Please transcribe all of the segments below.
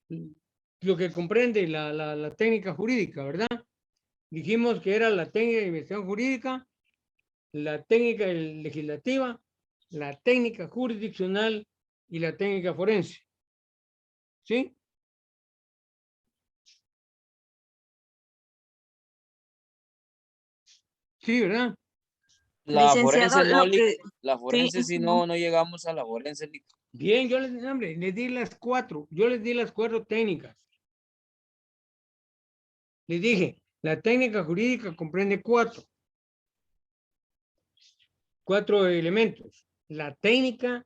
lo que comprende la técnica jurídica, ¿verdad? Dijimos que era la técnica de investigación jurídica, la técnica legislativa, la técnica jurisdiccional y la técnica forense. ¿Sí? Sí, ¿verdad? La Licenciado, forense no, lo que la sí, forense si no, no llegamos a la forense. Bien, yo les di las 4. Yo les di las 4 técnicas. Les dije, la técnica jurídica comprende 4 elementos. La técnica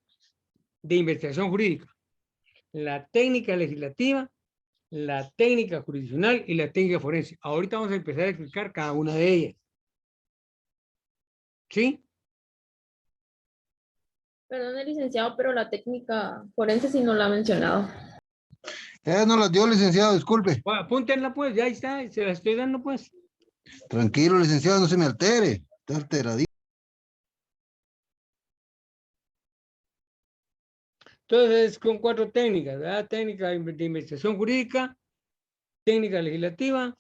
de investigación jurídica, la técnica legislativa, la técnica jurisdiccional y la técnica forense. Ahorita vamos a empezar a explicar cada una de ellas. ¿Sí? Perdón, licenciado, pero la técnica forense sí no la ha mencionado. No las dio, licenciado, disculpe. Bueno, apúntenla pues, ya está, se la estoy dando pues. Tranquilo, licenciado, no se me altere. Está alteradito. Entonces, con 4 técnicas, ¿verdad? Técnica de investigación jurídica, técnica legislativa,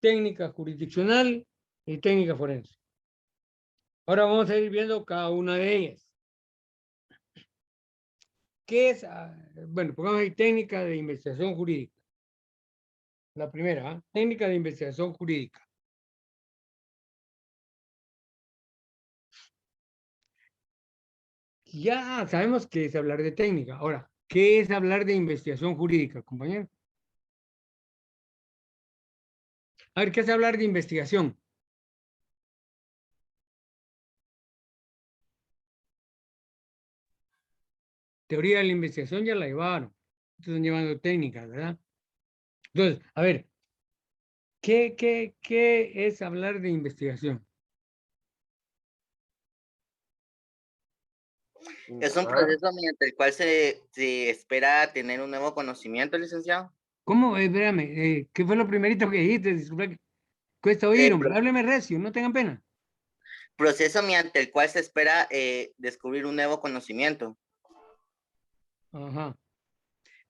técnica jurisdiccional y técnica forense. Ahora vamos a ir viendo cada una de ellas. ¿Qué es? Bueno, pongamos ahí técnica de investigación jurídica. La primera, ¿eh? Técnica de investigación jurídica. Ya sabemos qué es hablar de técnica. Ahora, ¿qué es hablar de investigación jurídica, compañero? A ver, ¿qué es hablar de investigación? Teoría de la investigación ya la llevaron. Están llevando técnicas, ¿verdad? Entonces, a ver, ¿qué es hablar de investigación? Es un proceso mediante el cual se espera tener un nuevo conocimiento, licenciado. ¿Cómo? Espérame, ¿qué fue lo primerito que dijiste? Disculpa, cuesta oír, hombre. Pro- Hábleme recio, no tengan pena. Proceso mediante el cual se espera descubrir un nuevo conocimiento. Ajá.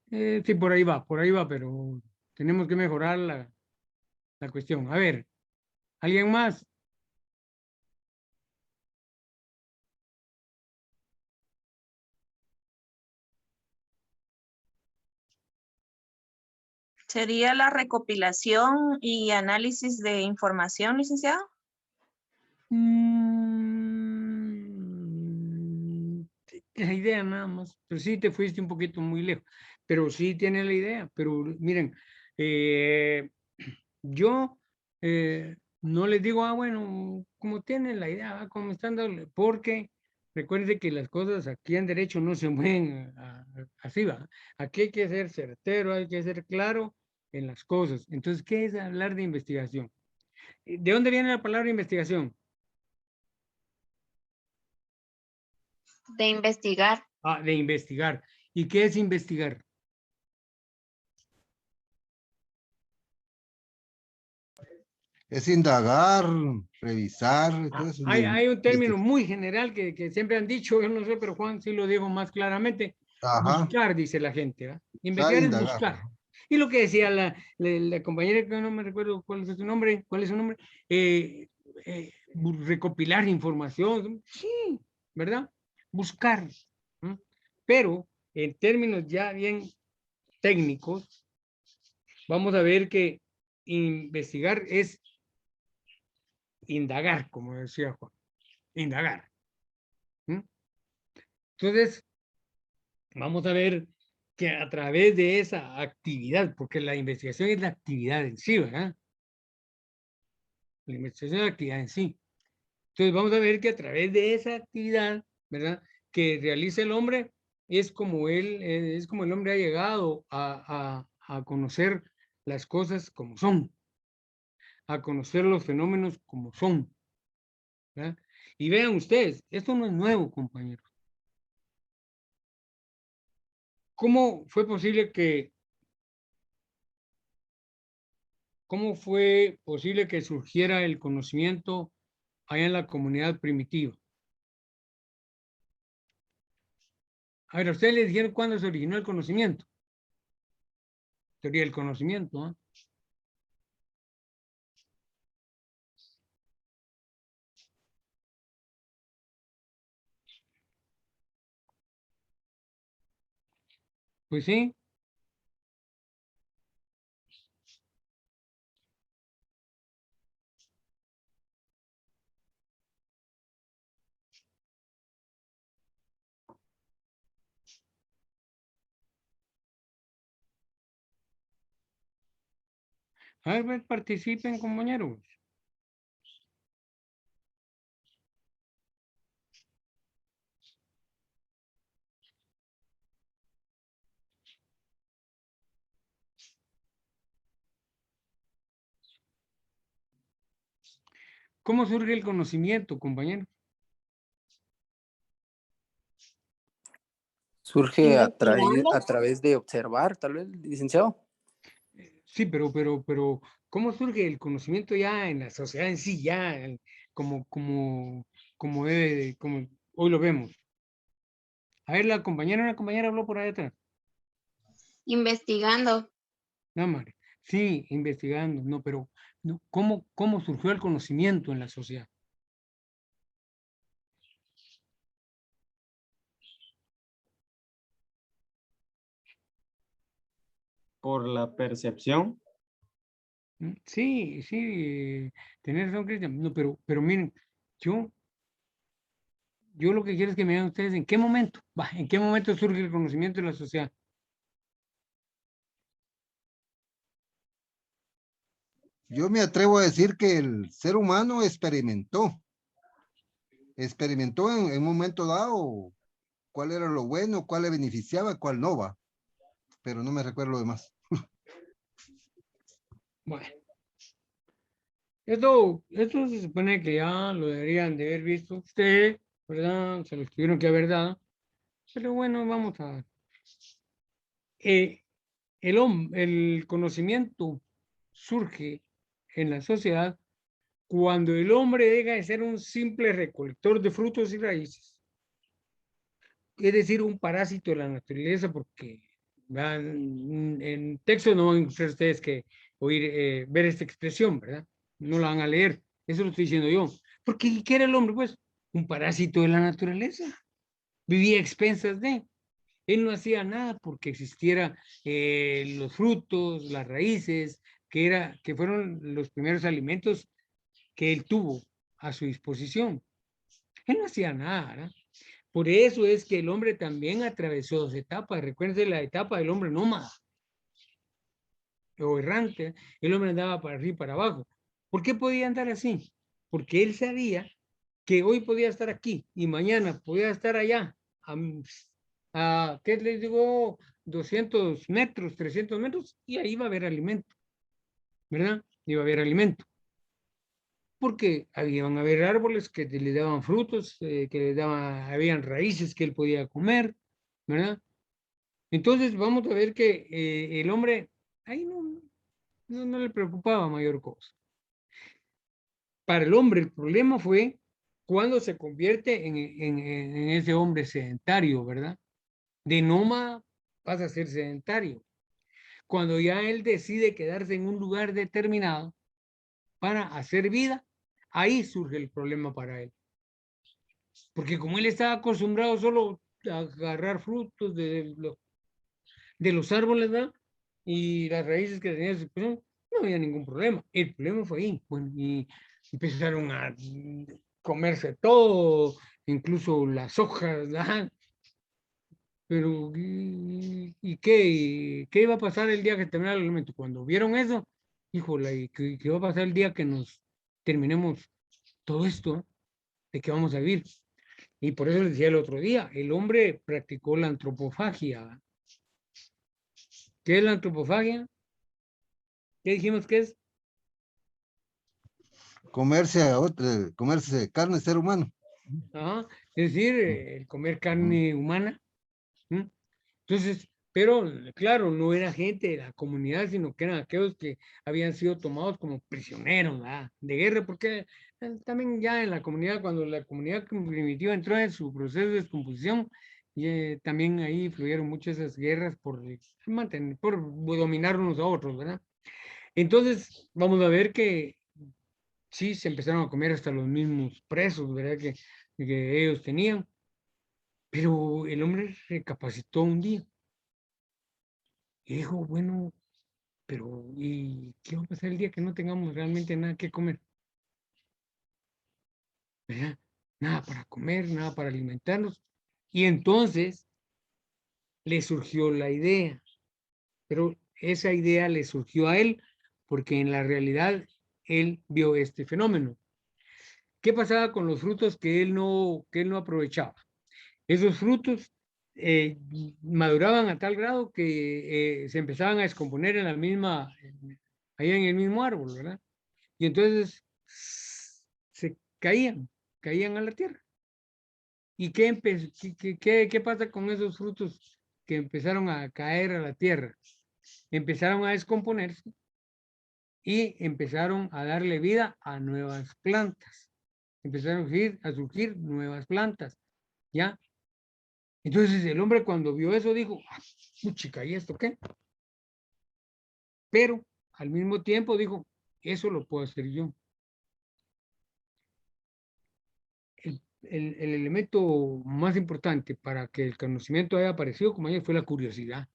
Sí, por ahí va, pero tenemos que mejorar la cuestión. A ver, ¿alguien más? sería la recopilación y análisis de información, licenciado. La idea nada más, pero sí te fuiste un poquito muy lejos, pero sí tiene la idea, pero miren, yo no les digo, bueno, como tienen la idea, como están dando, porque recuerden que las cosas aquí en derecho no se mueven así, va. Aquí hay que ser certero, hay que ser claro en las cosas. Entonces, ¿qué es hablar de investigación? ¿De dónde viene la palabra investigación? De investigar. De investigar. ¿Y qué es investigar? Es indagar, revisar. Todo eso Hay un término muy general que siempre han dicho, yo no sé, pero Juan sí lo dijo más claramente. Ajá. Buscar, dice la gente. ¿Va? Investigar es Indagar. buscar. Y lo que decía la compañera, que no me recuerdo cuál es su nombre, recopilar información. Sí, ¿verdad? Buscar. ¿Mm? Pero en términos ya bien técnicos, vamos a ver que investigar es indagar, como decía Juan, indagar. ¿Mm? Entonces, vamos a ver que a través de esa actividad, porque la investigación es la actividad en sí, ¿verdad? La investigación es la actividad en sí. Entonces, vamos a ver que a través de esa actividad, ¿verdad? Que realiza el hombre, es como el hombre ha llegado a conocer las cosas como son, a conocer los fenómenos como son, ¿verdad? Y vean ustedes, esto no es nuevo, compañeros. ¿Cómo fue posible que surgiera el conocimiento allá en la comunidad primitiva? A ver, ¿a ustedes les dijeron cuándo se originó el conocimiento? teoría del conocimiento. ¿Ah? Pues sí. A ver, pues, participen, compañeros. ¿Cómo surge el conocimiento, compañeros? Surge Investigando. a través de observar, tal vez, licenciado. Sí, pero, ¿cómo surge el conocimiento ya en la sociedad en sí, ya como como hoy lo vemos? A ver, una compañera habló por ahí atrás. Investigando. No, María. Sí, investigando, no, pero no, ¿cómo surgió el conocimiento en la sociedad? Por la percepción. Sí, sí, tenés razón, Cristian. No, pero miren, yo lo que quiero es que me digan ustedes en qué momento, en qué momento surge el conocimiento en la sociedad. Yo me atrevo a decir que el ser humano experimentó en un momento dado cuál era lo bueno, cuál le beneficiaba, cuál no va, pero no me recuerdo lo demás. Bueno, esto se supone que ya lo deberían de haber visto ustedes, ¿verdad? Se lo tuvieron que haber dado. Pero bueno, vamos a ver. El conocimiento surge en la sociedad cuando el hombre deja de ser un simple recolector de frutos y raíces, es decir, un parásito de la naturaleza, porque en texto no van a encontrar ustedes que ver esta expresión, ¿verdad? No la van a leer, eso lo estoy diciendo yo. Porque ¿qué era el hombre? Pues un parásito de la naturaleza, vivía a expensas de. Él no hacía nada porque existiera los frutos, las raíces, que fueron los primeros alimentos que él tuvo a su disposición. Él no hacía nada, ¿verdad? Por eso es que el hombre también atravesó dos etapas. Recuérdense la etapa del hombre nómada o errante. El hombre andaba para arriba y para abajo. ¿Por qué podía andar así? Porque él sabía que hoy podía estar aquí y mañana podía estar allá. ¿Qué les digo? 200 metros, 300 metros, y ahí va a haber alimento, ¿verdad? Iba a haber alimento. Porque habían a haber árboles que le daban frutos, habían raíces que él podía comer, ¿verdad? Entonces vamos a ver que el hombre ahí no le preocupaba mayor cosa. Para el hombre el problema fue cuando se convierte en ese hombre sedentario, ¿verdad? De nómada pasa a ser sedentario. Cuando ya él decide quedarse en un lugar determinado para hacer vida, ahí surge el problema para él. Porque como él estaba acostumbrado solo a agarrar frutos de los árboles, ¿verdad? Y las raíces que tenía, no había ningún problema. El problema fue ahí. Bueno, y empezaron a comerse todo, incluso las hojas, ¿verdad? Pero, ¿y qué iba a pasar el día que terminara el alimento? Cuando vieron eso, híjole, ¿y qué va a pasar el día que nos terminemos todo esto? ¿De qué vamos a vivir? Y por eso les decía el otro día, el hombre practicó la antropofagia. ¿Qué es la antropofagia? ¿Qué dijimos que es? Comerse carne ser humano. Ajá, es decir, el comer carne humana. Entonces, pero claro, no era gente de la comunidad, sino que eran aquellos que habían sido tomados como prisioneros, ¿verdad? De guerra, porque también ya en la comunidad, cuando la comunidad primitiva entró en su proceso de descomposición, Y también ahí fluyeron muchas esas guerras por mantener, por dominar unos a otros, ¿verdad? Entonces, vamos a ver que sí, se empezaron a comer hasta los mismos presos, ¿verdad? Que ellos tenían. Pero el hombre recapacitó un día y dijo, bueno, pero ¿y qué va a pasar el día que no tengamos realmente nada que comer? ¿Verdad? Nada para comer, nada para alimentarnos. Y entonces le surgió la idea, pero esa idea le surgió a él porque en la realidad él vio este fenómeno. ¿Qué pasaba con los frutos que él no aprovechaba? Esos frutos maduraban a tal grado que se empezaban a descomponer en la misma, ahí en el mismo árbol, ¿verdad? Y entonces se caían a la tierra. ¿Y qué pasa con esos frutos que empezaron a caer a la tierra? Empezaron a descomponerse y empezaron a darle vida a nuevas plantas. Empezaron a surgir nuevas plantas, ¿ya? Entonces el hombre cuando vio eso dijo, ah, chica, ¿y esto qué? Pero al mismo tiempo dijo, eso lo puedo hacer yo. El elemento más importante para que el conocimiento haya aparecido como ayer fue la curiosidad.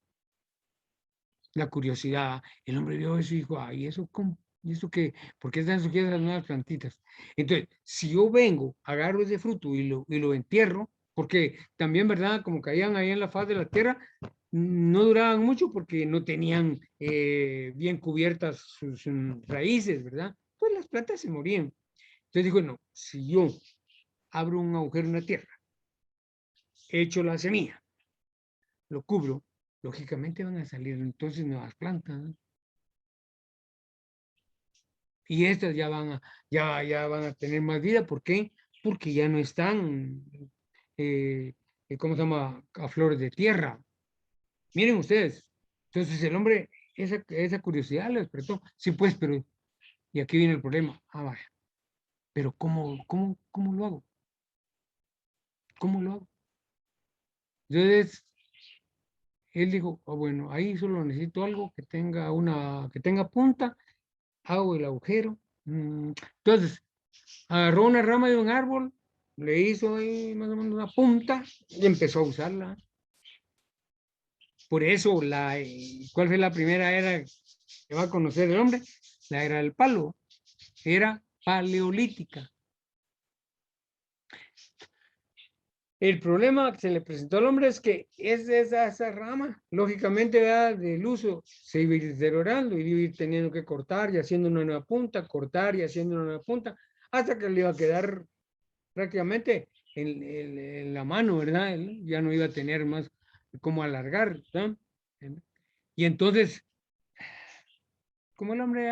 La curiosidad. El hombre vio eso y dijo, ay, ¿eso cómo? ¿Y eso qué? ¿Por qué están surgiendo las nuevas plantitas? Entonces, si yo vengo, agarro ese fruto y lo entierro, porque también, ¿verdad? Como caían ahí en la faz de la tierra, no duraban mucho porque no tenían bien cubiertas sus raíces, ¿verdad? Pues las plantas se morían. Entonces dijo, no, si yo abro un agujero en la tierra, echo la semilla, lo cubro, lógicamente van a salir entonces nuevas plantas, ¿no? Y estas ya van a tener más vida. ¿Por qué? Porque ya no están, ¿cómo se llama? A flores de tierra. Miren ustedes. Entonces el hombre, esa curiosidad le despertó. Sí, pues, pero, y aquí viene el problema. Ah, vaya. Pero ¿cómo lo hago? ¿Cómo lo hago? Entonces, él dijo, oh, bueno, ahí solo necesito algo que tenga punta, hago el agujero. Entonces, agarró una rama de un árbol, le hizo ahí más o menos una punta y empezó a usarla. Por eso, ¿cuál fue la primera era que va a conocer el hombre? La era del palo, era paleolítica. El problema que se le presentó al hombre es que esa rama, lógicamente, del uso, se iba a ir deteriorando y iba a ir teniendo que cortar y haciendo una nueva punta, cortar y haciendo una nueva punta, hasta que le iba a quedar prácticamente en la mano, ¿verdad? Él ya no iba a tener más cómo alargar, ¿verdad? Y entonces, como el hombre,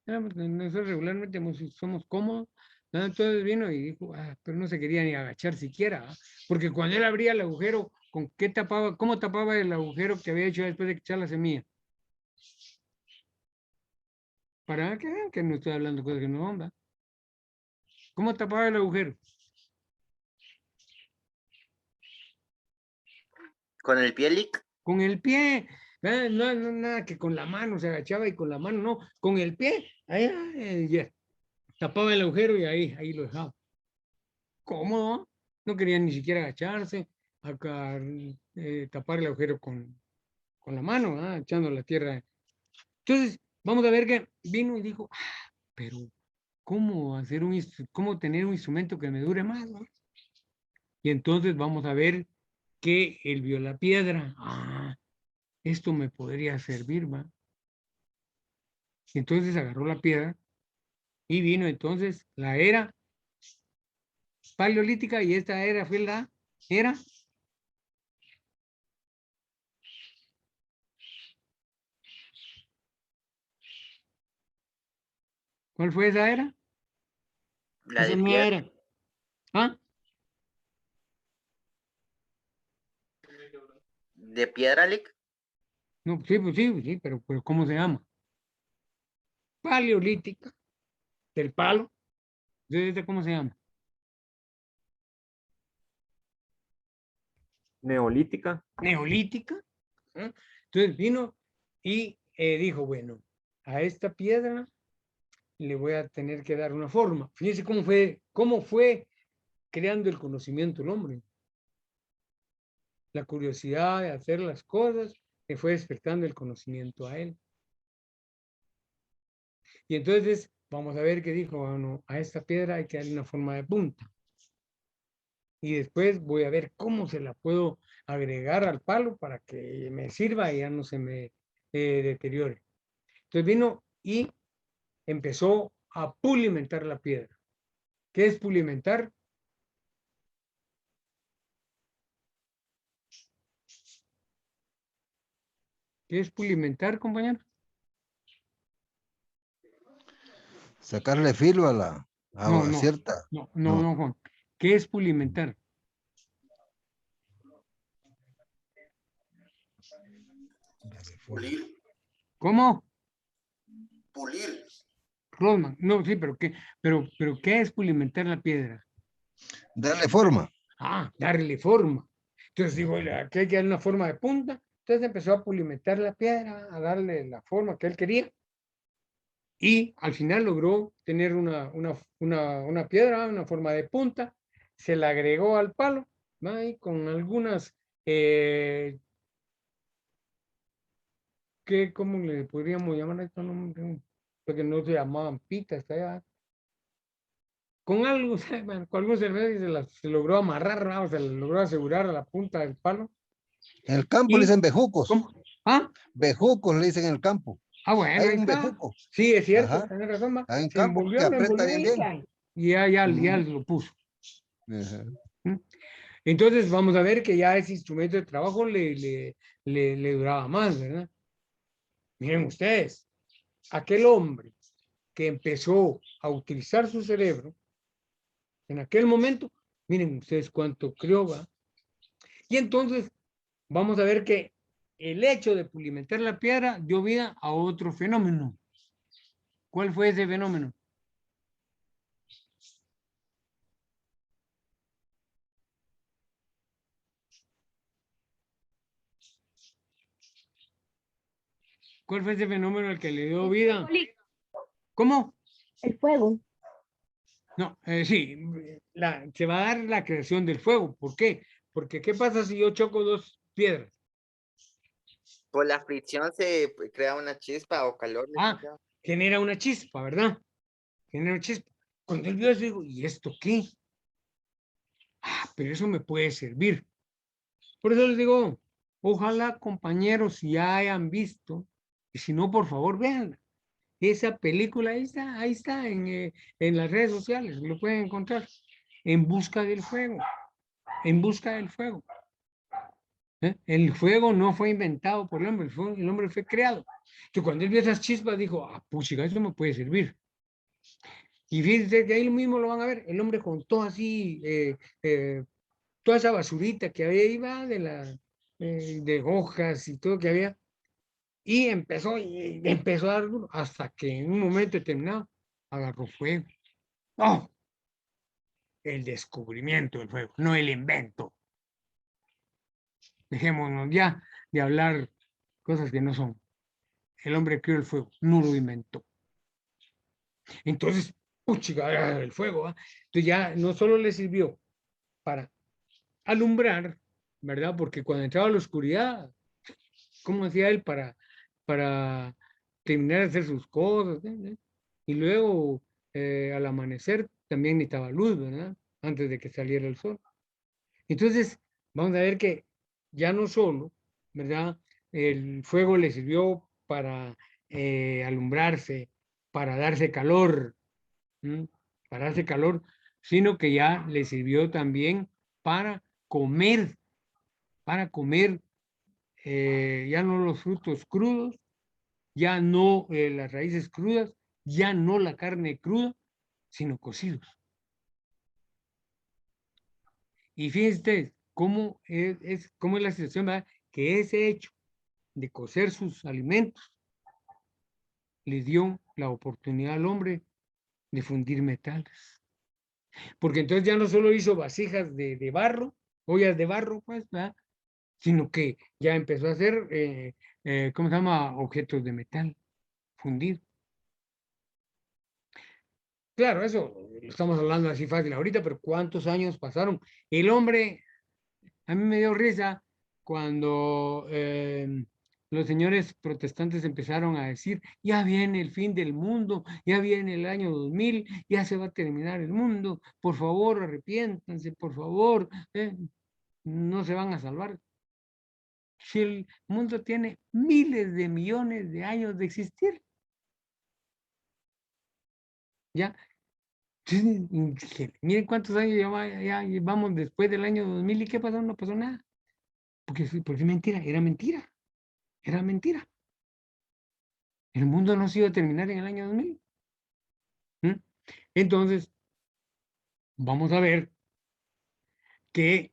nosotros regularmente somos cómodos, ¿no? Entonces vino y dijo, pero no se quería ni agachar siquiera, ¿ah? Porque cuando él abría el agujero, ¿cómo tapaba el agujero que había hecho después de echar la semilla? Para que vean que no estoy hablando cosas que no son, ¿verdad? ¿Cómo tapaba el agujero? Con el pie, Lick. Con el pie. No, nada que con la mano se agachaba y con la mano no, con el pie, ahí, ya, tapaba el agujero y ahí lo dejaba. Cómodo, no quería ni siquiera agacharse, acá, tapar el agujero con la mano, echando la tierra. Entonces, vamos a ver que vino y dijo, pero ¿cómo tener un instrumento que me dure más, ¿no? Y entonces vamos a ver que él vio la piedra. Esto me podría servir, ¿va? Entonces agarró la piedra y vino entonces la era paleolítica y esta era fue la era ¿cuál fue esa era? La Esa de nueva piedra. era. ¿Ah? ¿De piedra, Lick? No, sí, pues sí, pero ¿cómo se llama? Paleolítica, del palo. ¿Cómo se llama? Neolítica. neolítica. ¿Ah? Entonces vino y dijo, bueno, a esta piedra le voy a tener que dar una forma. Fíjense cómo fue creando el conocimiento el hombre. La curiosidad de hacer las cosas le fue despertando el conocimiento a él. Y entonces vamos a ver qué dijo, bueno, a esta piedra hay que darle una forma de punta. Y después voy a ver cómo se la puedo agregar al palo para que me sirva y ya no se me deteriore. Entonces vino y empezó a pulimentar la piedra. ¿Qué es pulimentar? ¿Qué es pulimentar, compañero? Sacarle filo a la No, no, cierta. no, Juan. ¿Qué es pulimentar? Pulir, ¿Cómo? pulir. Rodman. No, sí, pero ¿qué es pulimentar la piedra? Darle forma. Ah, darle forma. Entonces digo, aquí hay que darle una forma de punta. Entonces empezó a pulimentar la piedra, a darle la forma que él quería. Y al final logró tener una piedra, una forma de punta. Se la agregó al palo, ¿no? Y con algunas, ¿cómo le podríamos llamar a esto? Porque no se llamaban pitas, con algo, bueno, con algunos elementos se logró amarrar, ¿no? Se le logró asegurar a la punta del palo. En el campo le Y, dicen bejucos. ¿cómo? ¿Ah? Bejucos le dicen en el campo. Bueno, Hay ahí un está. bejuco. Sí, es cierto, Ajá. tenés razón. Hay un Se campo que lo aprieta envolvió bien. y ya Ujú. lo puso. Ajá. ¿Mm? Entonces vamos a ver que ya ese instrumento de trabajo le duraba más, ¿verdad? Miren ustedes, aquel hombre que empezó a utilizar su cerebro, en aquel momento, miren ustedes cuánto creó, ¿va? Y entonces vamos a ver que el hecho de pulimentar la piedra dio vida a otro fenómeno. ¿Cuál fue ese fenómeno? ¿Cuál fue ese fenómeno al que le dio vida? ¿Cómo? El fuego. No, sí, se va a dar la creación del fuego. ¿Por qué? Porque ¿qué pasa si yo choco dos piedras? Por la fricción se crea una chispa o calor. Ah, genera una chispa, ¿verdad? Genera una chispa. Cuando él vio eso, digo, ¿y esto qué? Ah, pero eso me puede servir. Por eso les digo, ojalá compañeros ya hayan visto, y si no, por favor, vean esa película, ahí está en las redes sociales, lo pueden encontrar, En busca del fuego, En busca del fuego. El fuego no fue inventado por el hombre, el hombre fue creado. Que cuando él vio esas chispas dijo, ah, puchica, eso me puede servir. Y fíjense que ahí lo mismo lo van a ver, el hombre contó así, toda esa basurita que había iba de hojas y todo que había, y empezó a dar duro, hasta que en un momento determinado agarró fuego. ¡Oh! El descubrimiento del fuego, no el invento. Dejémonos ya de hablar cosas que no son. El hombre creó el fuego, no lo inventó. Entonces, puchica, el fuego, ¿eh? Entonces ya no solo le sirvió para alumbrar, ¿verdad? Porque cuando entraba la oscuridad, ¿cómo hacía él para terminar de hacer sus cosas? Y luego, al amanecer, también necesitaba luz, ¿verdad? Antes de que saliera el sol. Entonces, vamos a ver que ya no solo, ¿verdad? El fuego le sirvió para alumbrarse, para darse calor, ¿m? Para darse calor, sino que ya le sirvió también para comer ya no los frutos crudos, ya no las raíces crudas, ya no la carne cruda, sino cocidos. Y fíjense cómo cómo es la situación, ¿verdad? Que ese hecho de cocer sus alimentos le dio la oportunidad al hombre de fundir metales. Porque entonces ya no solo hizo vasijas de barro, ollas de barro, pues, ¿verdad? sino que ya empezó a hacer, ¿cómo se llama? Objetos de metal fundido. Claro, eso lo estamos hablando así fácil ahorita, pero ¿cuántos años pasaron? El hombre, a mí me dio risa cuando los señores protestantes empezaron a decir, ya viene el fin del mundo, ya viene el año 2000, ya se va a terminar el mundo, por favor, arrepiéntanse, por favor, no se van a salvar. Si el mundo tiene miles de millones de años de existir, ¿ya? Entonces, miren cuántos años ya llevamos después del año 2000 y qué pasó, no pasó nada. Porque es mentira, era mentira, era mentira. El mundo no se iba a terminar en el año 2000. Entonces, vamos a ver que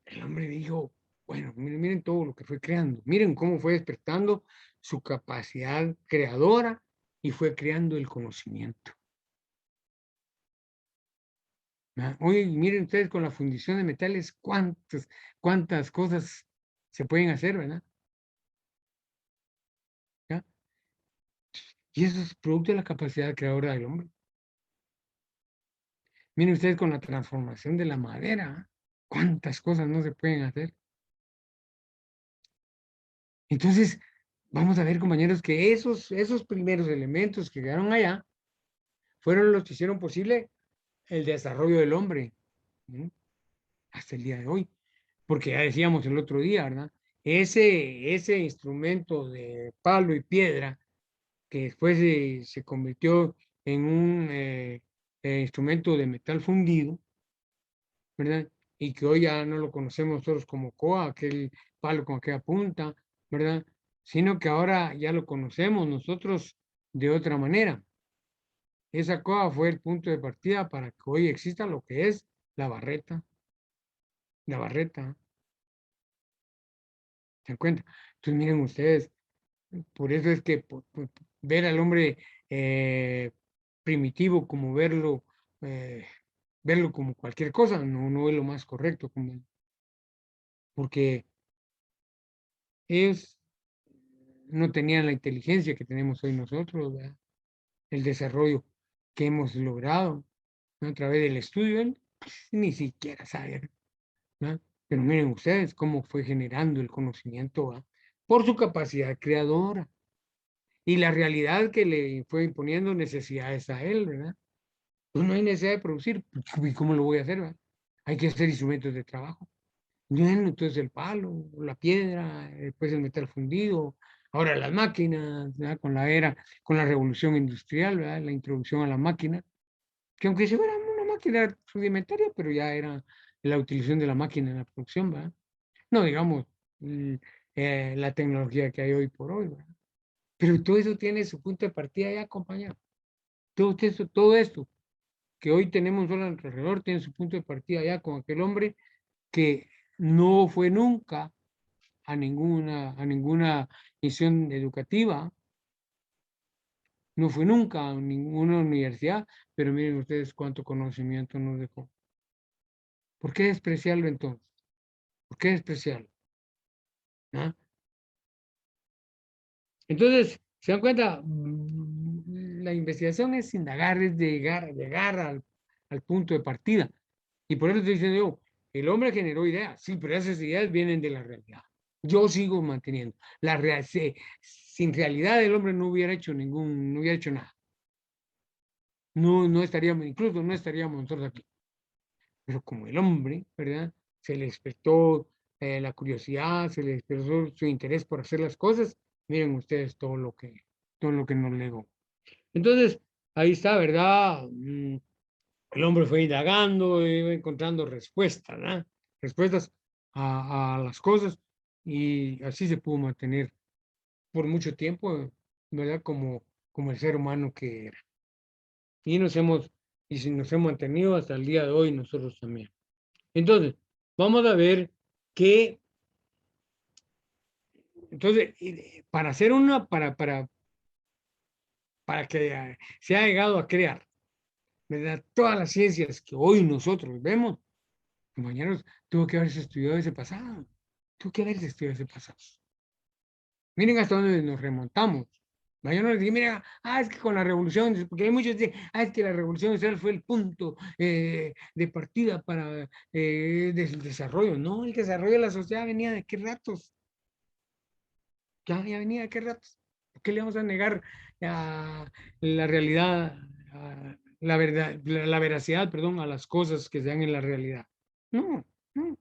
el hombre dijo, bueno, miren todo lo que fue creando, miren cómo fue despertando su capacidad creadora y fue creando el conocimiento. Oye, miren ustedes con la fundición de metales, cuántas cosas se pueden hacer, ¿verdad? ¿Ya? Y eso es producto de la capacidad creadora del hombre. Miren ustedes con la transformación de la madera, cuántas cosas no se pueden hacer. Entonces, vamos a ver, compañeros, que esos primeros elementos que quedaron allá fueron los que hicieron posible el desarrollo del hombre, ¿no? Hasta el día de hoy. Porque ya decíamos el otro día, ¿verdad? Ese instrumento de palo y piedra que después se convirtió en un instrumento de metal fundido, ¿verdad? Y que hoy ya no lo conocemos nosotros como coa, aquel palo con aquella punta, ¿verdad? Sino que ahora ya lo conocemos nosotros de otra manera. Esa coa fue el punto de partida para que hoy exista lo que es la barreta. La barreta. ¿Se dan cuenta? Entonces miren ustedes, por eso es que ver al hombre primitivo como verlo como cualquier cosa, no es lo más correcto, porque ellos no tenían la inteligencia que tenemos hoy nosotros, ¿verdad? El desarrollo que hemos logrado, ¿no? A través del estudio, él ni siquiera sabe, ¿no? Pero miren ustedes cómo fue generando el conocimiento, ¿verdad? Por su capacidad creadora y la realidad que le fue imponiendo necesidades a él, ¿verdad? Pues no hay necesidad de producir, ¿y cómo lo voy a hacer, verdad? Hay que hacer instrumentos de trabajo. Bueno, entonces el palo, la piedra, después el metal fundido, ahora las máquinas, ¿verdad? Con la revolución industrial, ¿verdad? La introducción a la máquina, que aunque se fuera una máquina rudimentaria, pero ya era la utilización de la máquina en la producción, ¿verdad? No digamos la tecnología que hay hoy por hoy, ¿verdad? Pero todo eso tiene su punto de partida ya, compañero. Todo esto que hoy tenemos a nuestro alrededor tiene su punto de partida ya con aquel hombre que no fue nunca a ninguna misión educativa, no fue nunca a ninguna universidad, pero miren ustedes cuánto conocimiento nos dejó. ¿Por qué despreciarlo entonces? ¿Por qué despreciarlo? ¿Ah? Entonces, ¿se dan cuenta? La investigación es indagar, es llegar al punto de partida. Y por eso estoy diciendo yo, el hombre generó ideas, sí, pero esas ideas vienen de la realidad. Yo sigo manteniendo. Sin realidad el hombre no hubiera hecho nada. No estaríamos, incluso no estaríamos nosotros aquí. Pero como el hombre, ¿verdad? Se le despertó la curiosidad, se le despertó su interés por hacer las cosas. Miren ustedes todo lo que nos legó. Entonces, ahí está, ¿verdad? El hombre fue indagando, iba encontrando respuestas, ¿verdad? Respuestas a las cosas y así se pudo mantener por mucho tiempo, ¿verdad? Como el ser humano que era. Y nos hemos mantenido hasta el día de hoy nosotros también. Entonces, vamos a ver que, entonces, para hacer para que se ha llegado a crear, ¿verdad? Todas las ciencias que hoy nosotros vemos, Compañeros, tuvo que haberse estudiado ese pasado. Tuvo que haberse estudiado ese pasado. Miren hasta dónde nos remontamos. Yo no les dije, mira, es que con la revolución, porque hay muchos que dicen, es que la revolución industrial fue el punto de partida para el desarrollo. No, el desarrollo de la sociedad venía de qué ratos. Ya venía de qué ratos. ¿Por qué le vamos a negar la realidad, la verdad, la veracidad, perdón, a las cosas que se dan en la realidad? No, no.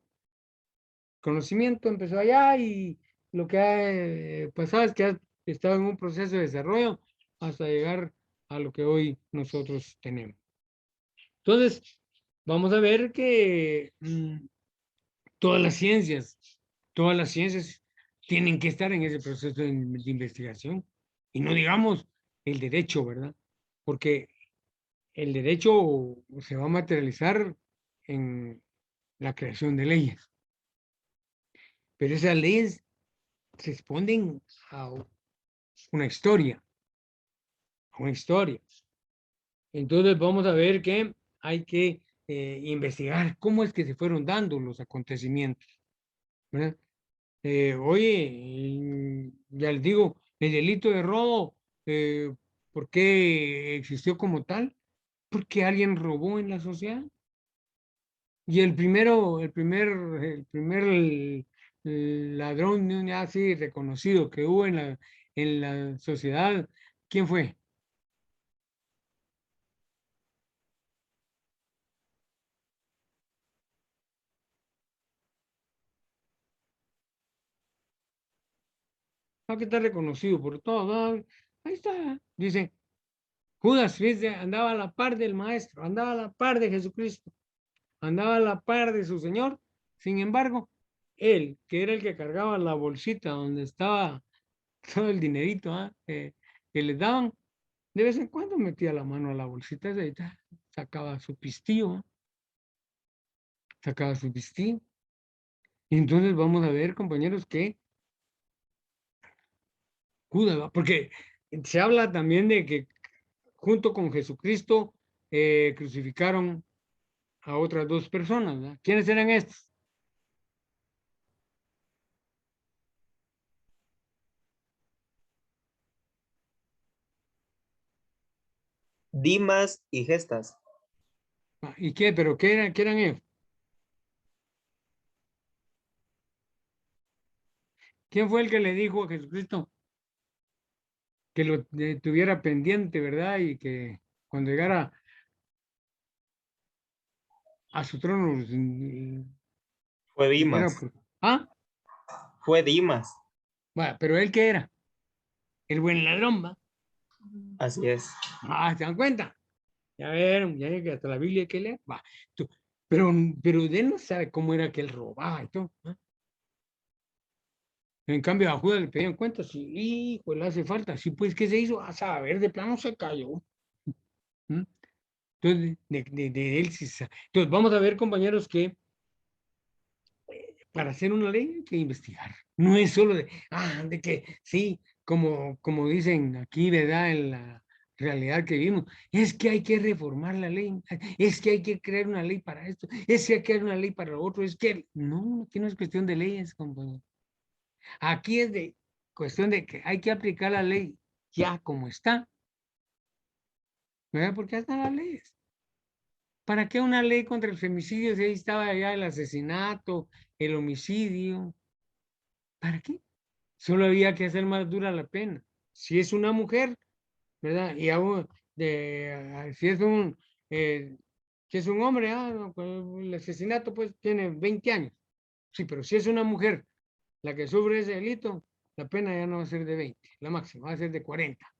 Conocimiento empezó allá y lo que ha pasado es que ha estado en un proceso de desarrollo hasta llegar a lo que hoy nosotros tenemos. Entonces, vamos a ver que todas las ciencias tienen que estar en ese proceso de investigación. Y no digamos el derecho, ¿verdad? Porque el derecho se va a materializar en la creación de leyes. Pero esas leyes responden a una historia, Entonces vamos a ver que hay que investigar cómo es que se fueron dando los acontecimientos, ¿verdad? Oye, ya les digo, el delito de robo, ¿por qué existió como tal? Porque alguien robó en la sociedad. Y el primer ladrón así reconocido que hubo en la sociedad, ¿quién fue? Que está reconocido por todos. Ahí está. Dice, Judas, fíjese, andaba a la par del maestro, andaba a la par de Jesucristo, andaba a la par de su Señor. Sin embargo, él, que era el que cargaba la bolsita donde estaba todo el dinerito que les daban, de vez en cuando metía la mano a la bolsita y sacaba su pistillo, sacaba su pistillo. Y entonces vamos a ver, compañeros, que Judas, porque se habla también de que junto con Jesucristo crucificaron a otras dos personas, ¿verdad? ¿Quiénes eran estos? Dimas y Gestas. ¿Y qué? ¿Pero qué eran ellos? ¿Quién fue el que le dijo a Jesucristo que lo tuviera pendiente, verdad? Y que cuando llegara a su trono Fue dijera, Dimas. ¿ah? Fue Dimas. Bueno, pero él qué era? El buen ladrón, ¿va? Así es. ¿Se dan cuenta? Ya vieron, ya que hasta la Biblia hay que leer, va. Pero él no sabe cómo era que él robaba y todo. En cambio, a Judas le pedían cuentas, y hijo, le hace falta. Sí, pues, ¿qué se hizo? A saber, de plano se cayó. ¿Mm? Entonces, de él sí Entonces, vamos a ver, compañeros, que para hacer una ley hay que investigar. No es solo de que sí, como dicen aquí, ¿verdad? En la realidad que vivimos, es que hay que reformar la ley, es que hay que crear una ley para esto, es que hay que crear una ley para lo otro, es que no, aquí no es cuestión de leyes, compañeros. Aquí es de cuestión de que hay que aplicar la ley ya como está, ¿verdad? Porque ya están las leyes. ¿Para qué una ley contra el femicidio si ahí estaba ya el asesinato, el homicidio? ¿Para qué? Solo había que hacer más dura la pena. Si es una mujer, ¿verdad? Y aún si es si es un hombre, no, pues, el asesinato pues tiene 20 años. Sí, pero si es una mujer la que sufre ese delito, la pena ya no va a ser de 20, la máxima va a ser de 40.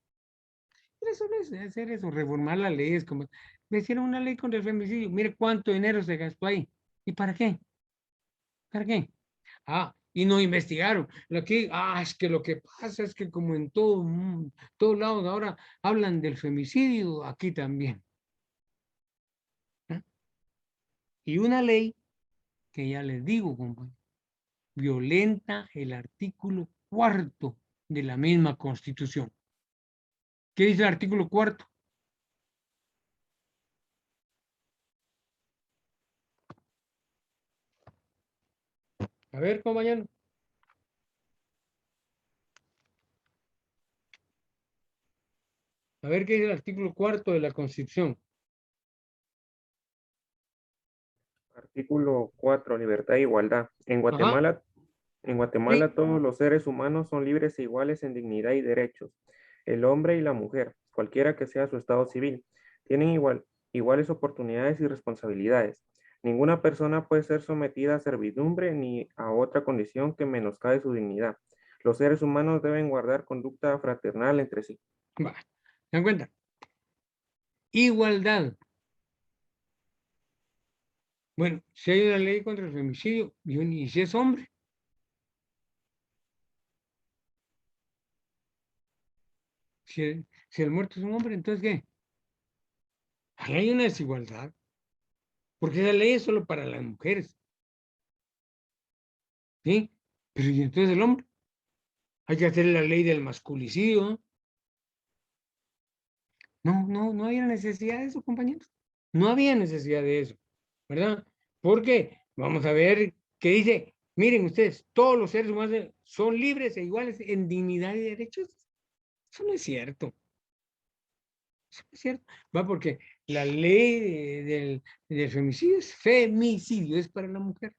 Eso no es hacer eso, reformar las leyes, como me hicieron una ley contra el femicidio. Mire cuánto dinero se gastó ahí. ¿Y para qué? ¿Para qué? Y no investigaron. Es que lo que pasa es que como en todos lados ahora hablan del femicidio, aquí también. Y una ley que ya les digo, compañero, violenta el artículo 4º de la misma Constitución. ¿Qué dice el artículo 4º? A ver, compañero. A ver qué dice el artículo 4 de la Constitución. Artículo 4, libertad e igualdad. En Sí. Guatemala todos los seres humanos son libres e iguales en dignidad y derechos. El hombre y la mujer, cualquiera que sea su estado civil, tienen iguales oportunidades y responsabilidades. Ninguna persona puede ser sometida a servidumbre ni a otra condición que menoscabe su dignidad. Los seres humanos deben guardar conducta fraternal entre sí. Va, ¿se dan cuenta? Igualdad. Bueno, si hay una ley contra el femicidio, y si es hombre. Si el muerto es un hombre, entonces ¿qué? Ahí hay una desigualdad. Porque esa ley es solo para las mujeres. ¿Sí? Pero ¿y entonces el hombre? Hay que hacer la ley del masculicidio. No había necesidad de eso, compañeros. No había necesidad de eso, ¿verdad? Porque vamos a ver qué dice. Miren ustedes, todos los seres humanos son libres e iguales en dignidad y derechos. Eso no es cierto. Eso no es cierto. Va porque la ley del femicidio, es para la mujer.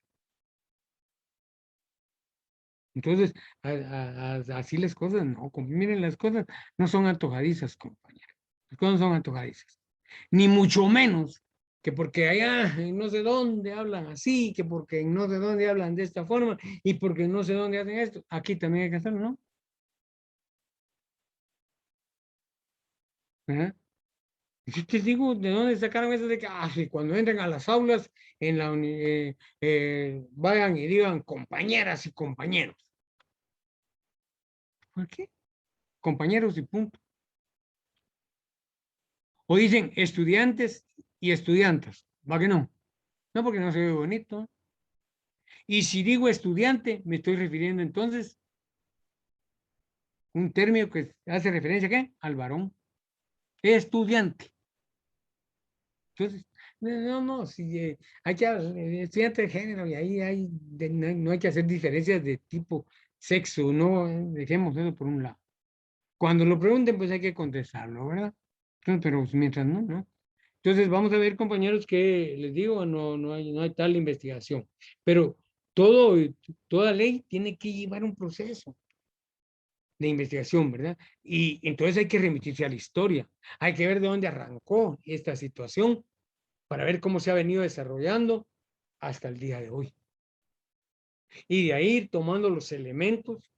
Entonces, así las cosas, no, miren, las cosas no son antojadizas, compañeros. Las cosas no son antojadizas. Ni mucho menos que porque allá en no sé dónde hablan así, que porque en no sé dónde hablan de esta forma y porque no sé dónde hacen esto. Aquí también hay que hacerlo, ¿no? ¿Verdad? Yo te digo, ¿de dónde sacaron eso de que sí, cuando entren a las aulas en vayan y digan compañeras y compañeros? ¿Por qué? Compañeros y punto. O dicen estudiantes y estudiantas. ¿Va que no? No, porque no se ve bonito. Y si digo estudiante, me estoy refiriendo entonces un término que hace referencia ¿a qué? Al varón. Estudiante. Entonces, si hay que estudiante de género y ahí no hay que hacer diferencias de tipo sexo, no, dejemos eso por un lado. Cuando lo pregunten, pues hay que contestarlo, ¿verdad? Pero mientras no. Entonces, vamos a ver, compañeros, que les digo, no hay tal investigación. Pero toda ley tiene que llevar un proceso de investigación, ¿verdad? Y entonces hay que remitirse a la historia. Hay que ver de dónde arrancó esta situación para ver cómo se ha venido desarrollando hasta el día de hoy. Y de ahí ir tomando los elementos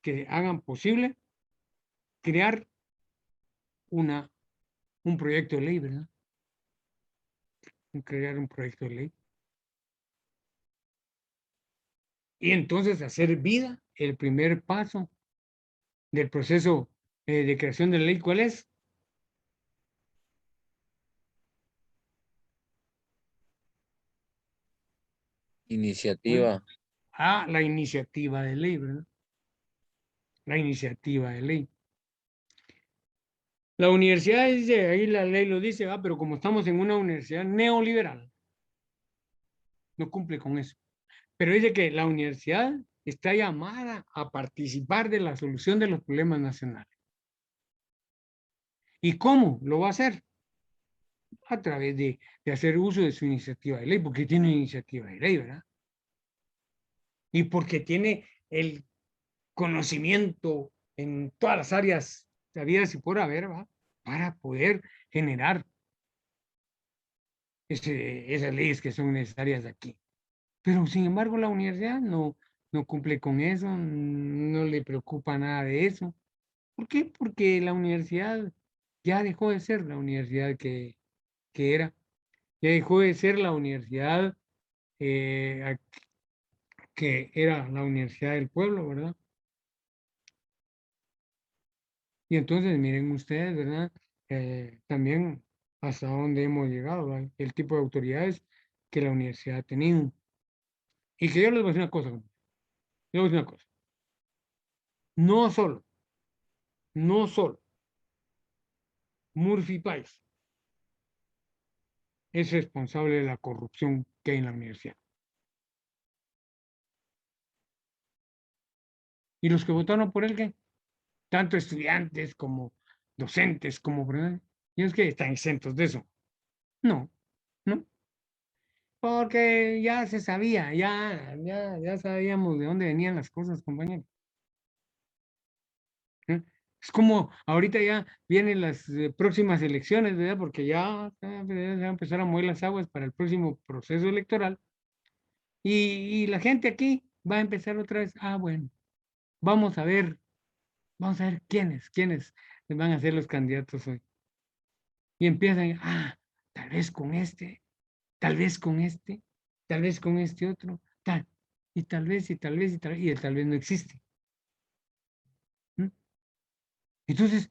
que hagan posible crear un proyecto de ley, ¿verdad? Crear un proyecto de ley. Y entonces hacer vida el primer paso del proceso de creación de la ley. ¿Cuál es? Iniciativa. La iniciativa de ley, ¿verdad? La iniciativa de ley. La universidad dice, ahí la ley lo dice, pero como estamos en una universidad neoliberal, no cumple con eso. Pero dice que la universidad está llamada a participar de la solución de los problemas nacionales. ¿Y cómo lo va a hacer? A través de hacer uso de su iniciativa de ley, porque tiene iniciativa de ley, ¿verdad? Y porque tiene el conocimiento en todas las áreas habidas y por haber, ¿va? Para poder generar esas leyes que son necesarias aquí. Pero sin embargo la universidad no cumple con eso, no le preocupa nada de eso. ¿Por qué? Porque la universidad ya dejó de ser la universidad que era, ya dejó de ser la universidad que era la universidad del pueblo, ¿verdad? Y entonces miren ustedes, ¿verdad? También hasta dónde hemos llegado, ¿verdad? El tipo de autoridades que la universidad ha tenido. Y que yo les voy a decir una cosa, yo les voy a decir una cosa. No solo Murphy Páez es responsable de la corrupción que hay en la universidad. ¿Y los que votaron por él qué? Tanto estudiantes como docentes, como... ¿Y es que están exentos de eso? No, no. Porque ya se sabía, ya sabíamos de dónde venían las cosas, compañeros. Es como ahorita ya vienen las próximas elecciones, ¿verdad? Porque ya se va a empezar a mover las aguas para el próximo proceso electoral. Y la gente aquí va a empezar otra vez. Ah, bueno, vamos a ver quiénes van a ser los candidatos hoy. Y empiezan, tal vez con este, tal vez con este, tal vez con este otro, tal. Y tal vez, y tal vez, y tal vez, y el tal vez no existe. Entonces,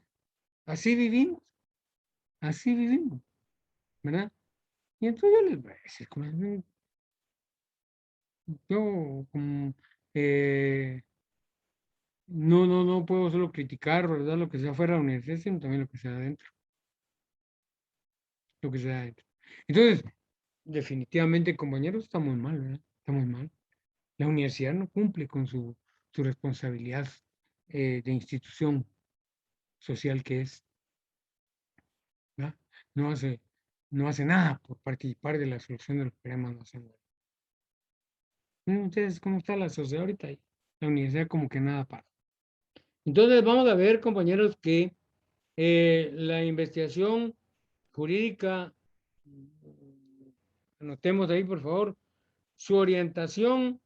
así vivimos, ¿verdad? Y entonces yo les voy a decir, yo como, no puedo solo criticar, ¿verdad? Lo que sea fuera de la universidad, sino también lo que sea adentro. Lo que sea adentro. Entonces, definitivamente, compañeros, estamos mal, ¿verdad? Estamos mal. La universidad no cumple con su responsabilidad de institución social que es, ¿verdad? No hace nada por participar de la solución de los problemas nacionales. Entonces, ¿cómo está la sociedad ahorita? La universidad como que nada pasa. Entonces, vamos a ver, compañeros, que la investigación jurídica, anotemos ahí, por favor, su orientación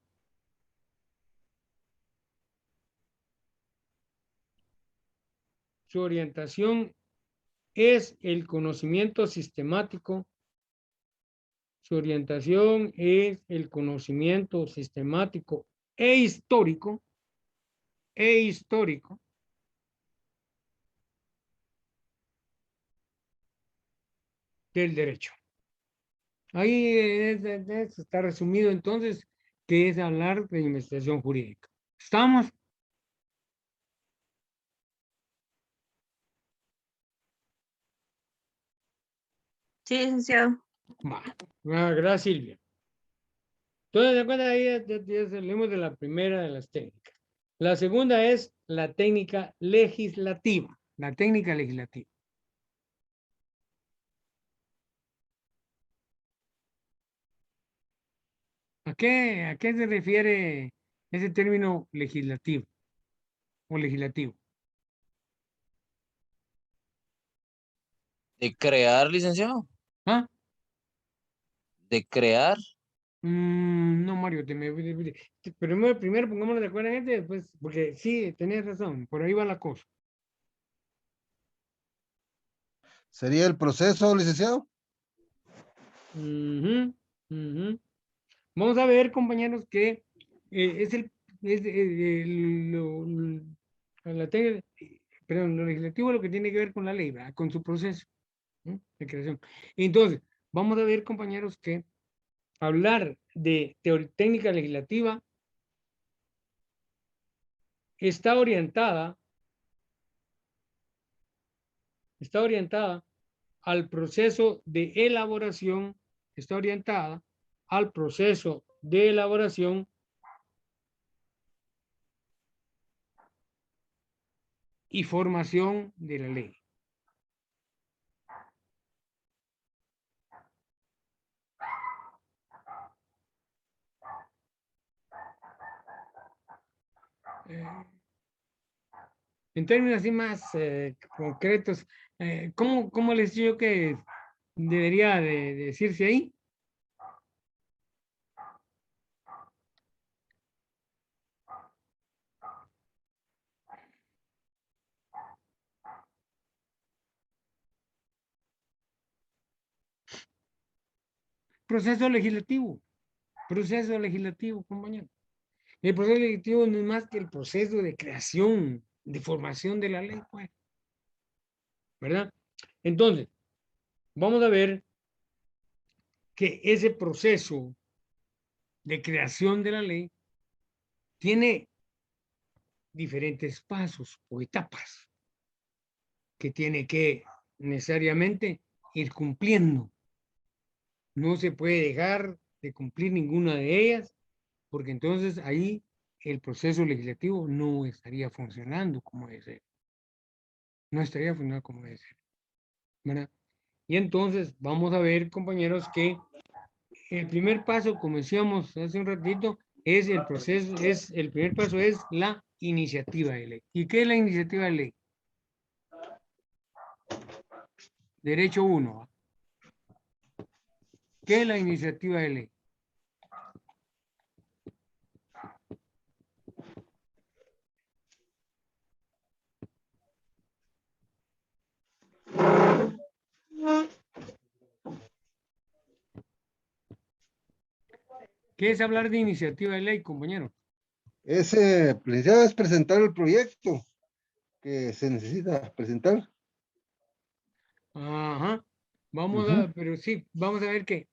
es el conocimiento sistemático. Su orientación es el conocimiento sistemático e histórico del derecho. Ahí está resumido entonces, que es hablar de investigación jurídica. ¿Estamos? Sí, licenciado. Gracias, Silvia. Entonces, de acuerdo, ahí ya salimos de la primera de las técnicas. La segunda es la técnica legislativa. La técnica legislativa. ¿A qué se refiere ese término legislativo o legislativo? ¿De crear, licenciado? ¿Ah? ¿De crear? No, Mario, primero pongámonos de acuerdo en este, después, porque sí, tenés razón, por ahí va la cosa. ¿Sería el proceso, licenciado? Ujú, ujú. Vamos a ver, compañeros, que lo legislativo lo que tiene que ver con la ley, ¿verdad? Con su proceso de creación. Entonces, vamos a ver, compañeros, que hablar de técnica legislativa está orientada al proceso de elaboración, y formación de la ley. En términos así más concretos, ¿cómo les digo que debería de decirse ahí? Proceso legislativo, compañero. El proceso legislativo no es más que el proceso de creación, de formación de la ley, pues. ¿Verdad? Entonces, vamos a ver que ese proceso de creación de la ley tiene diferentes pasos o etapas que tiene que necesariamente ir cumpliendo. No se puede dejar de cumplir ninguna de ellas, porque entonces ahí el proceso legislativo no estaría funcionando como debe ser. No estaría funcionando como debe ser, ¿verdad? Y entonces vamos a ver, compañeros, que el primer paso, como decíamos hace un ratito, es el proceso, el primer paso es la iniciativa de ley. ¿Y qué es la iniciativa de ley? Derecho 1. ¿Qué es la iniciativa de ley? ¿Qué es hablar de iniciativa de ley, compañero? Licenciado, es presentar el proyecto que se necesita presentar. Ajá. Vamos Ujú. pero sí, vamos a ver que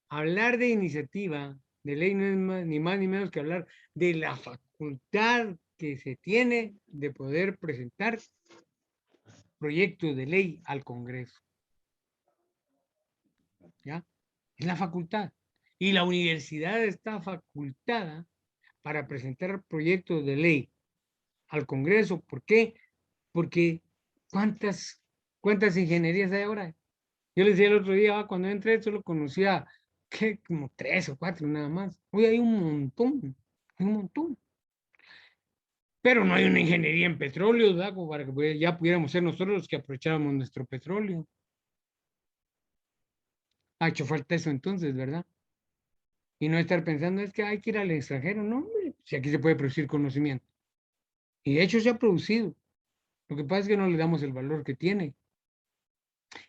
hablar de iniciativa de ley no es ni más ni menos que hablar de la facultad que se tiene de poder presentar proyectos de ley al Congreso. ¿Ya? Es la facultad. Y la universidad está facultada para presentar proyectos de ley al Congreso. ¿Por qué? Porque ¿cuántas ingenierías hay ahora? Yo les decía el otro día, cuando entré, solo conocía como 3 o 4 nada más. Hoy hay un montón, hay un montón. Pero no hay una ingeniería en petróleo, ¿verdad? Como para que ya pudiéramos ser nosotros los que aprovecháramos nuestro petróleo. Ha hecho falta eso entonces, ¿verdad? Y no estar pensando, es que hay que ir al extranjero. No, hombre, si aquí se puede producir conocimiento. Y de hecho se ha producido. Lo que pasa es que no le damos el valor que tiene.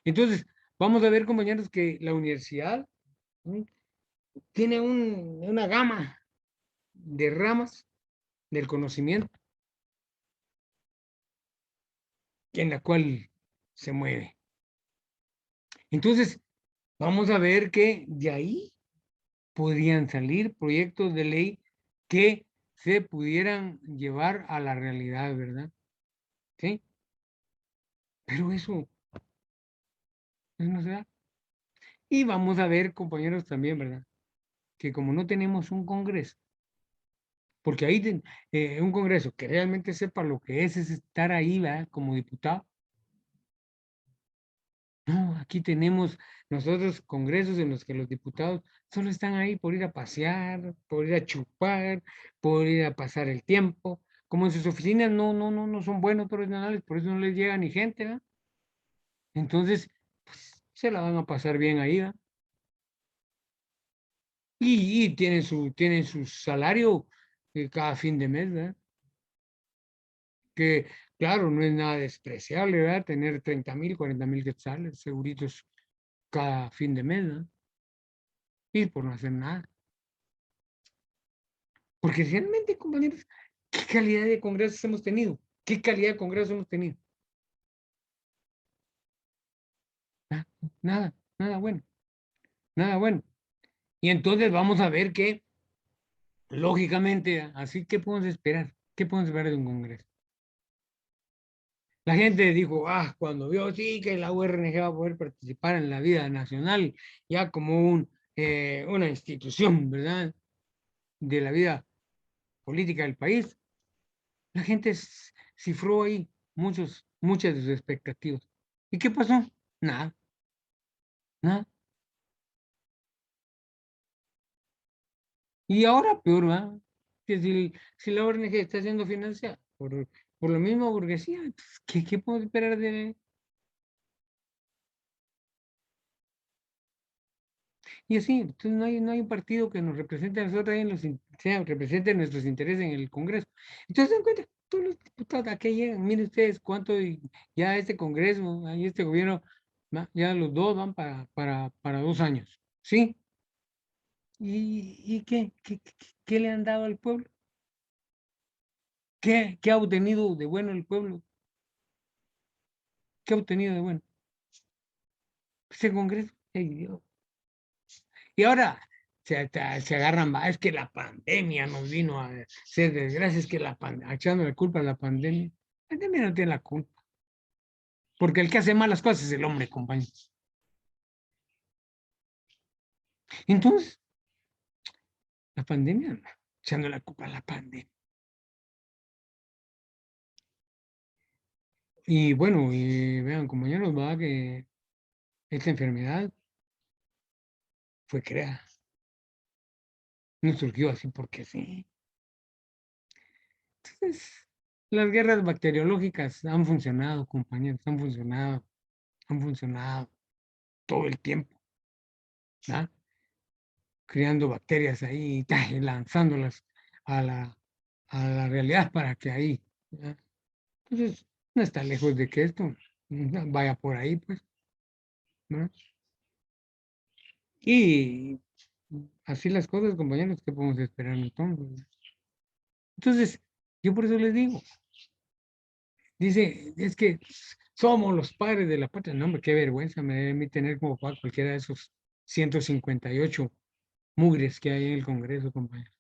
Entonces, vamos a ver, compañeros, que la universidad tiene una gama de ramas del conocimiento en la cual se mueve. Entonces, vamos a ver que de ahí podrían salir proyectos de ley que se pudieran llevar a la realidad, ¿verdad? ¿Sí? Pero eso no se da. Y vamos a ver, compañeros, también, ¿verdad? Que como no tenemos un congreso, porque ahí un congreso que realmente sepa lo que es estar ahí, ¿verdad? Como diputado. No, aquí tenemos nosotros congresos en los que los diputados solo están ahí por ir a pasear, por ir a chupar, por ir a pasar el tiempo. Como en sus oficinas no son buenos profesionales, por eso no les llega ni gente, ¿verdad? Entonces, pues, se la van a pasar bien ahí, ¿verdad? Y tienen su salario cada fin de mes, ¿verdad? Que, claro, no es nada despreciable, ¿verdad? Tener 30,000, 40,000 quetzales seguritos cada fin de mes, ¿verdad? Y por no hacer nada. Porque realmente, compañeros, ¿qué calidad de congresos hemos tenido? ¿Qué calidad de congresos hemos tenido? Nada, nada bueno, nada bueno. Y entonces vamos a ver que, lógicamente, así que podemos esperar. ¿Qué podemos esperar de un congreso? La gente dijo, cuando vio, sí, que la URNG va a poder participar en la vida nacional, ya como una institución, ¿verdad? De la vida política del país. La gente cifró ahí muchas de sus expectativas. ¿Y qué pasó? Nada, nada. Y ahora peor, ¿verdad? Que si la ONG está siendo financiada por la misma burguesía, pues, ¿qué puedo esperar de...? Y así, entonces no hay un partido que nos represente a nosotros, represente nuestros intereses en el Congreso. Entonces, se dan cuenta, todos los diputados a qué llegan, miren ustedes cuánto ya este Congreso, y este gobierno, ya los dos van para 2 años, ¿sí? ¿Y qué le han dado al pueblo? ¿Qué ha obtenido de bueno el pueblo? ¿Qué ha obtenido de bueno? Ese Congreso. Ay, Dios. Y ahora se agarran, es que la pandemia nos vino a hacer desgracia, es que echando la culpa a la pandemia. La pandemia no tiene la culpa. Porque el que hace malas cosas es el hombre, compañero. Entonces, la pandemia, echando la culpa a la pandemia. Y bueno, y vean, compañeros, va que esta enfermedad fue creada. No surgió así porque sí. Entonces, las guerras bacteriológicas han funcionado, compañeros, han funcionado todo el tiempo, ¿verdad? Creando bacterias ahí, y lanzándolas a la realidad para que ahí, ¿verdad? Entonces, no está lejos de que esto vaya por ahí, pues, ¿no? Y así las cosas, compañeros, ¿qué podemos esperar entonces? Entonces, yo por eso les digo, dice, es que somos los padres de la patria. No, hombre, qué vergüenza me debe a mí tener como padre cualquiera de esos 158 mugres que hay en el Congreso, compañeros.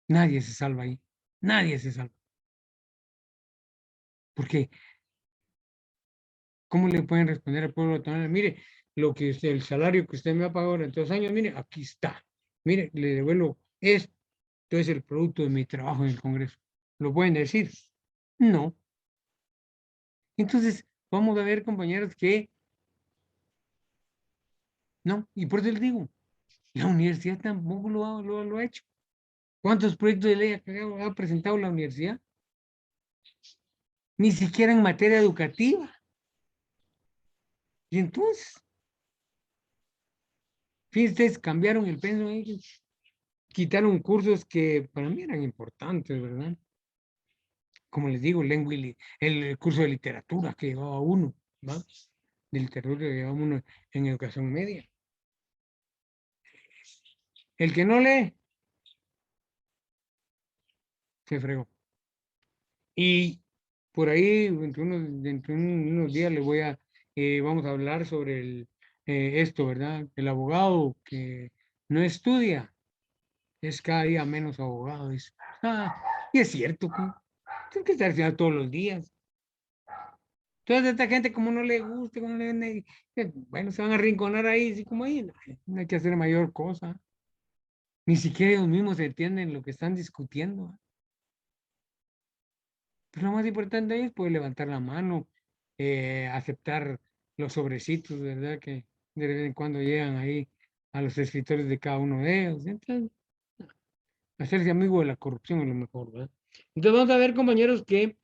Nadie se salva ahí, nadie se salva. Porque, ¿cómo le pueden responder al pueblo guatemalteco? Mire, el salario que usted me ha pagado durante 2 años, mire, aquí está. Mire, le devuelvo esto, es el producto de mi trabajo en el Congreso. ¿Lo pueden decir? No. Entonces, vamos a ver, compañeros, que no, y por eso les digo, la universidad tampoco lo ha hecho. ¿Cuántos proyectos de ley ha presentado la universidad? Ni siquiera en materia educativa. Y entonces, fíjense, cambiaron el pensum, quitaron cursos que para mí eran importantes, ¿verdad? Como les digo, el curso de literatura que llevaba uno, ¿va? De literatura que llevaba uno en educación media. El que no lee, se fregó. Y por ahí, dentro de unos días, vamos a hablar sobre esto, ¿verdad? El abogado que no estudia es cada día menos abogado. Y es cierto, tiene que estar estudiando todos los días. Toda esta gente, como no le gusta, bueno, se van a arrinconar ahí, así como ahí, no hay que hacer mayor cosa. Ni siquiera ellos mismos entienden lo que están discutiendo. Pero lo más importante es poder levantar la mano, aceptar los sobrecitos, ¿verdad? Que de vez en cuando llegan ahí a los escritores de cada uno de ellos. Entonces, hacerse amigo de la corrupción es lo mejor, ¿verdad? Entonces vamos a ver, compañeros, que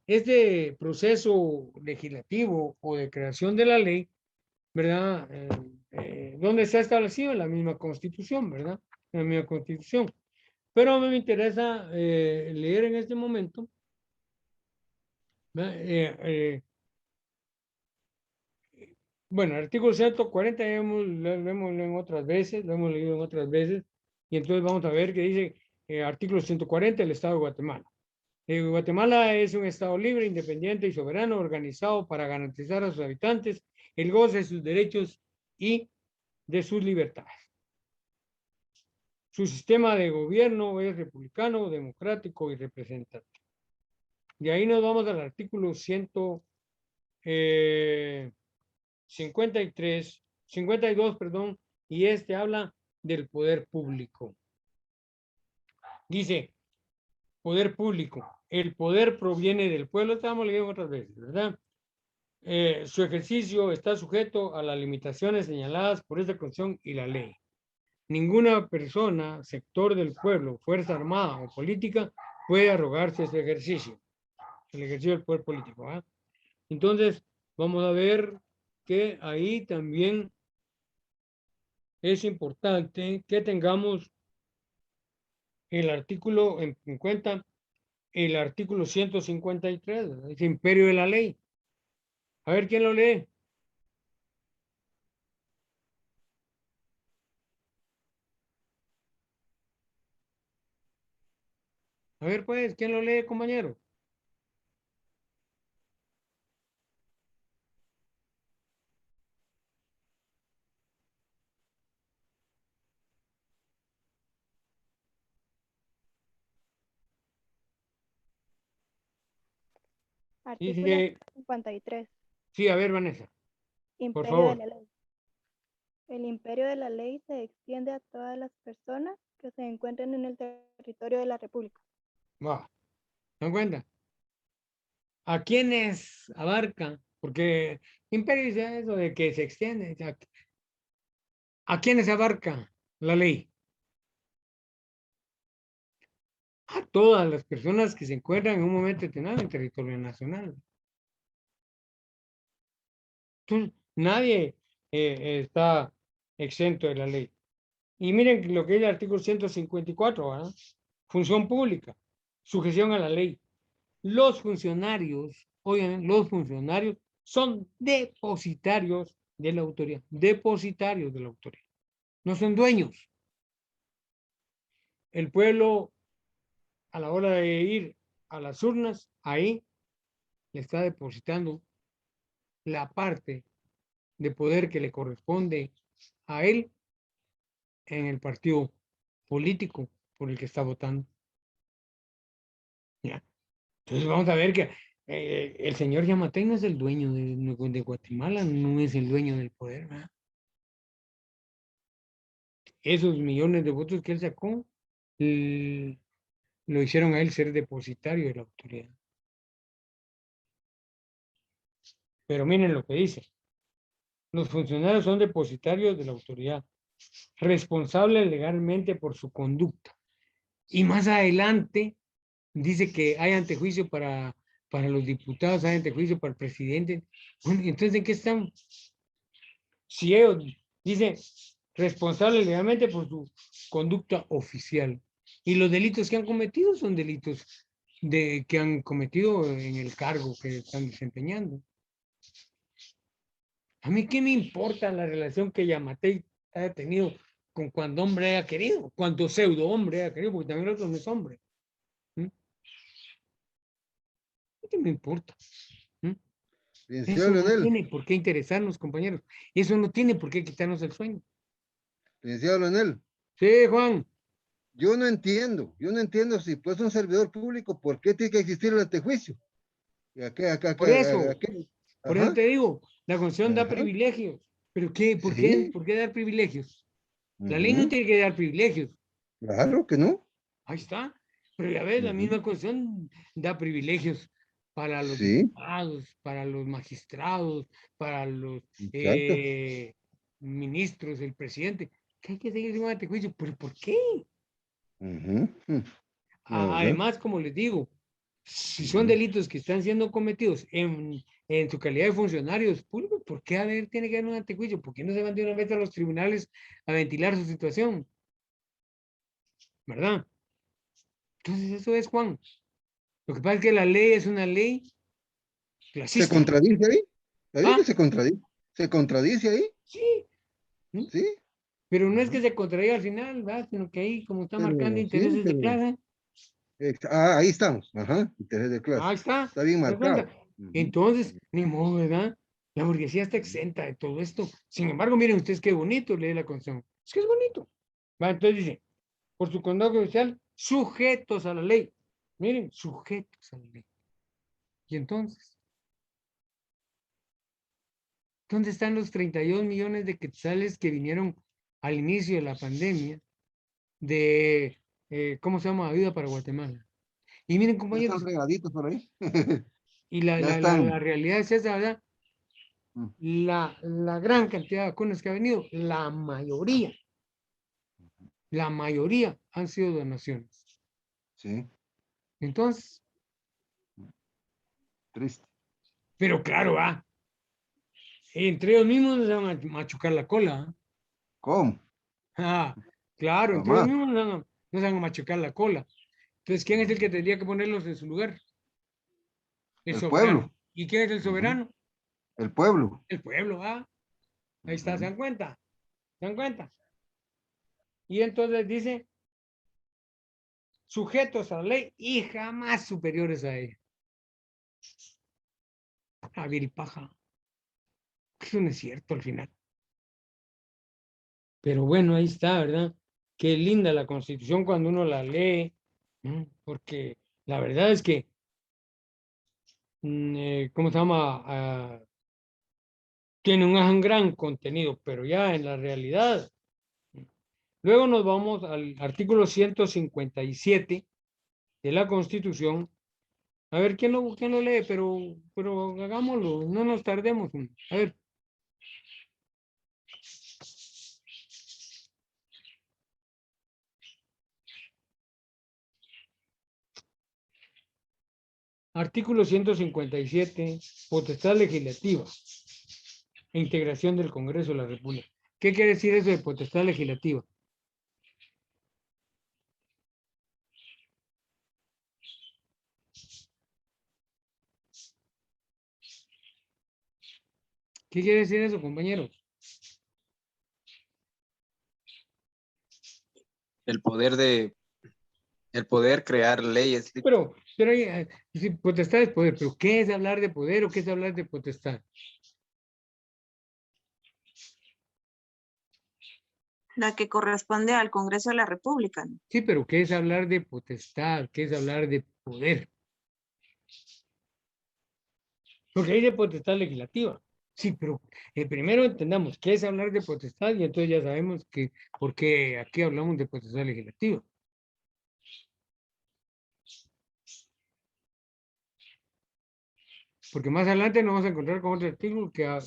este proceso legislativo o de creación de la ley, ¿verdad? ¿Dónde se ha establecido? En la misma Constitución, ¿verdad? En la misma Constitución. Pero a mí me interesa leer en este momento, ¿verdad? Bueno, el artículo 140 lo hemos leído en otras veces, lo hemos leído en otras veces, y entonces vamos a ver qué dice artículo 140 del Estado de Guatemala. Guatemala es un Estado libre, independiente y soberano, organizado para garantizar a sus habitantes el goce de sus derechos y de sus libertades. Su sistema de gobierno es republicano, democrático y representativo. De ahí nos vamos al artículo 52, perdón, y este habla del poder público. Dice, poder público. El poder proviene del pueblo, estamos leyendo otras veces, ¿verdad? Su ejercicio está sujeto a las limitaciones señaladas por esta Constitución y la ley. Ninguna persona, sector del pueblo, fuerza armada o política puede arrogarse ese ejercicio, el ejercicio del poder político. ¿Ah? Entonces, vamos a ver que ahí también es importante que tengamos el artículo en cuenta, el artículo 153, es imperio de la ley. A ver quién lo lee. A ver, pues, ¿quién lo lee, compañero? Artículo Dice, 53. sí, a ver, Vanessa, por Imperio de favor. la ley. El imperio de la ley se extiende a todas las personas que se encuentren en el territorio de la República. Va, ¿se dan cuenta? ¿A quiénes abarca? Porque imperio dice eso de que se extiende. ¿A quiénes abarca la ley? A todas las personas que se encuentran en un momento determinado en territorio nacional. Entonces, nadie está exento de la ley. Y miren lo que es el artículo 154, ¿verdad? Función pública, sujeción a la ley. Los funcionarios, oigan, los funcionarios son depositarios de la autoridad, depositarios de la autoridad. No son dueños. El pueblo, a la hora de ir a las urnas, ahí le está depositando la parte de poder que le corresponde a él en el partido político por el que está votando. ¿Ya? Entonces vamos a ver que el señor Yamatei no es el dueño de Guatemala, no es el dueño del poder, ¿verdad? Esos millones de votos que él sacó lo hicieron a él ser depositario de la autoridad. Pero miren lo que dice. Los funcionarios son depositarios de la autoridad, responsables legalmente por su conducta. Y más adelante dice que hay antejuicio para los diputados, hay antejuicio para el presidente. Bueno, entonces, ¿en qué están? Si ellos dicen responsables legalmente por su conducta oficial. Y los delitos que han cometido son delitos que han cometido en el cargo que están desempeñando. A mí qué me importa la relación que Yamatei haya tenido con cuando hombre haya querido, cuando pseudo hombre haya querido, porque también el otro no es hombre. ¿Qué me importa? Eso no tiene por qué interesarnos, compañeros. Eso no tiene por qué quitarnos el sueño. Licenciado Leonel. Sí, Juan. Yo no entiendo si pues un servidor público, ¿por qué tiene que existir el antejuicio? Por eso te digo, la Constitución da privilegios. ¿Pero qué? ¿Por qué dar privilegios? La ley no tiene que dar privilegios. Claro que no. Ahí está. Pero ya ves, la misma Constitución da privilegios para los diputados, para los magistrados, para los ministros, el presidente. ¿Qué hay que seguir un antejuicio? ¿Pero por qué? Además, como les digo, si son delitos que están siendo cometidos en su calidad de funcionarios públicos, ¿por qué tiene que haber un antejuicio? ¿Por qué no se van de una vez a los tribunales a ventilar su situación? ¿Verdad? Entonces eso es, Juan. Lo que pasa es que la ley es una ley clasista. ¿Se contradice ahí? ¿Ahí que se contradice? ¿Se contradice ahí? Sí. Sí. Pero no es que se contradiga al final, ¿verdad? Sino que ahí, como está marcando intereses de clase. Ahí estamos. Ajá, interés de clase. Ahí está. Está bien marcado. Entonces, ni modo, ¿verdad? La burguesía está exenta de todo esto. Sin embargo, miren ustedes qué bonito lee la Constitución. Es que es bonito. Va, entonces dice, por su conducta social, sujetos a la ley. Miren, sujetos a la ley. Y entonces, ¿dónde están los 32 millones de quetzales que vinieron al inicio de la pandemia de, ¿cómo se llama? Ayuda para Guatemala? Y miren, compañeros. Están regaditos por ahí. Y la realidad es esa, ¿verdad? La gran cantidad de vacunas que ha venido, la mayoría han sido donaciones. Sí. Entonces. Triste. Pero claro, entre ellos mismos nos van a machucar la cola. ¿Cómo? Claro, entre ellos mismos nos van a machucar la cola. Entonces, ¿quién es el que tendría que ponerlos en su lugar? El soberano. Pueblo. ¿Y quién es el soberano? El pueblo. El pueblo, Ahí está, ¿se dan cuenta? ¿Se dan cuenta? Y entonces dice, sujetos a la ley y jamás superiores a ella. A viripaja. Eso no es cierto al final. Pero bueno, ahí está, ¿verdad? Qué linda la Constitución cuando uno la lee, porque la verdad es que, ¿cómo se llama? Tiene un gran contenido, pero ya en la realidad. Luego nos vamos al artículo 157 de la Constitución, A ver, quién lo lee? Pero hagámoslo, no nos tardemos. A ver. Artículo 157, potestad legislativa e integración del Congreso de la República. ¿Qué quiere decir eso de potestad legislativa? ¿Qué quiere decir eso, compañeros? El poder crear leyes. Pero sí, potestad es poder, pero ¿qué es hablar de poder o qué es hablar de potestad? La que corresponde al Congreso de la República, ¿no? Sí, pero ¿qué es hablar de potestad? ¿Qué es hablar de poder? Porque hay de potestad legislativa. Sí, pero primero entendamos qué es hablar de potestad y entonces ya sabemos que por qué aquí hablamos de potestad legislativa. Porque más adelante nos vamos a encontrar con otro artículo que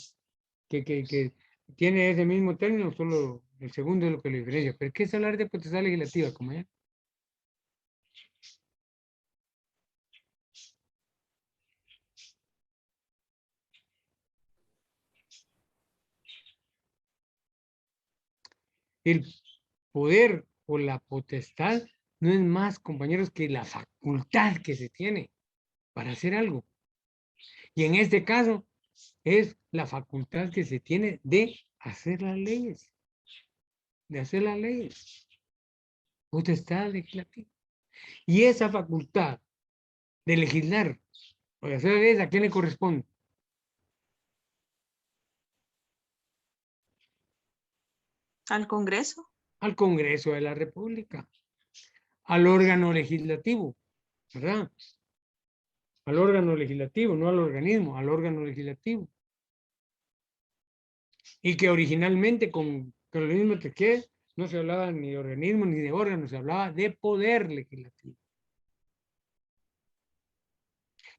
tiene ese mismo término, solo el segundo es lo que le diferencia. ¿Pero qué es hablar de potestad legislativa, compañero? El poder o la potestad no es más, compañeros, que la facultad que se tiene para hacer algo. Y en este caso es la facultad que se tiene de hacer las leyes. De hacer las leyes. Potestad legislativa. Y esa facultad de legislar o de hacer leyes, ¿a quién le corresponde? Al Congreso. Al Congreso de la República. Al órgano legislativo, ¿verdad? Al órgano legislativo, no al organismo, al órgano legislativo. Y que originalmente con lo mismo que no se hablaba ni de organismo ni de órgano, se hablaba de poder legislativo.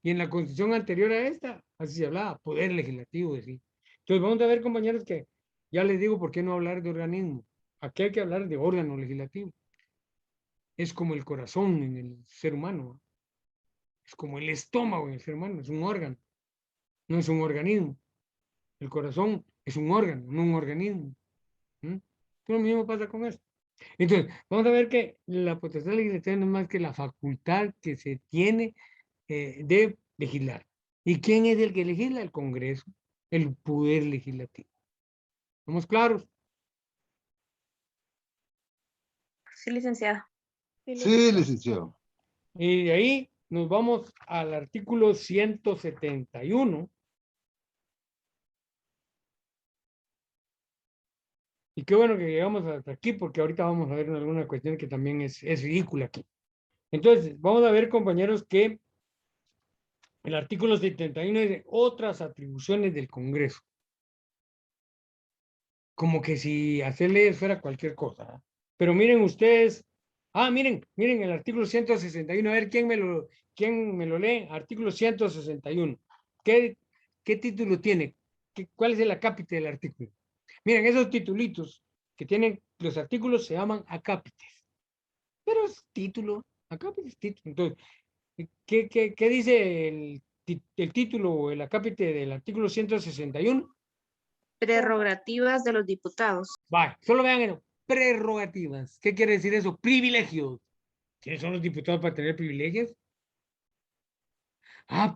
Y en la constitución anterior a esta, así se hablaba, poder legislativo, decía. Entonces vamos a ver, compañeros, que ya les digo por qué no hablar de organismo. Aquí hay que hablar de órgano legislativo. Es como el corazón en el ser humano. Es como el estómago en el ser humano, es un órgano, no es un organismo. El corazón es un órgano, no un organismo. Lo mismo pasa con esto. Entonces, vamos a ver que la potestad legislativa no es más que la facultad que se tiene de legislar. ¿Y quién es el que legisla? El Congreso, el poder legislativo. ¿Estamos claros? Sí, licenciado. Sí, licenciado. Y de ahí nos vamos al artículo 171. Y qué bueno que llegamos hasta aquí, porque ahorita vamos a ver alguna cuestión que también es ridícula aquí. Entonces, vamos a ver, compañeros, que el artículo 71 dice otras atribuciones del Congreso. Como que si hacer leyes fuera cualquier cosa, ¿eh? Pero miren ustedes, miren el artículo 161, a ver, ¿quién me lo lee? Artículo 161. ¿Qué título tiene? ¿Cuál es el acápite del artículo? Miren, esos titulitos que tienen los artículos se llaman acápites. Pero es título, acápite es título. Entonces, ¿qué dice el título o el acápite del artículo 161? Prerrogativas de los diputados. Vale, solo vean eso. Prerrogativas. ¿Qué quiere decir eso? Privilegios. ¿Quiénes son los diputados para tener privilegios?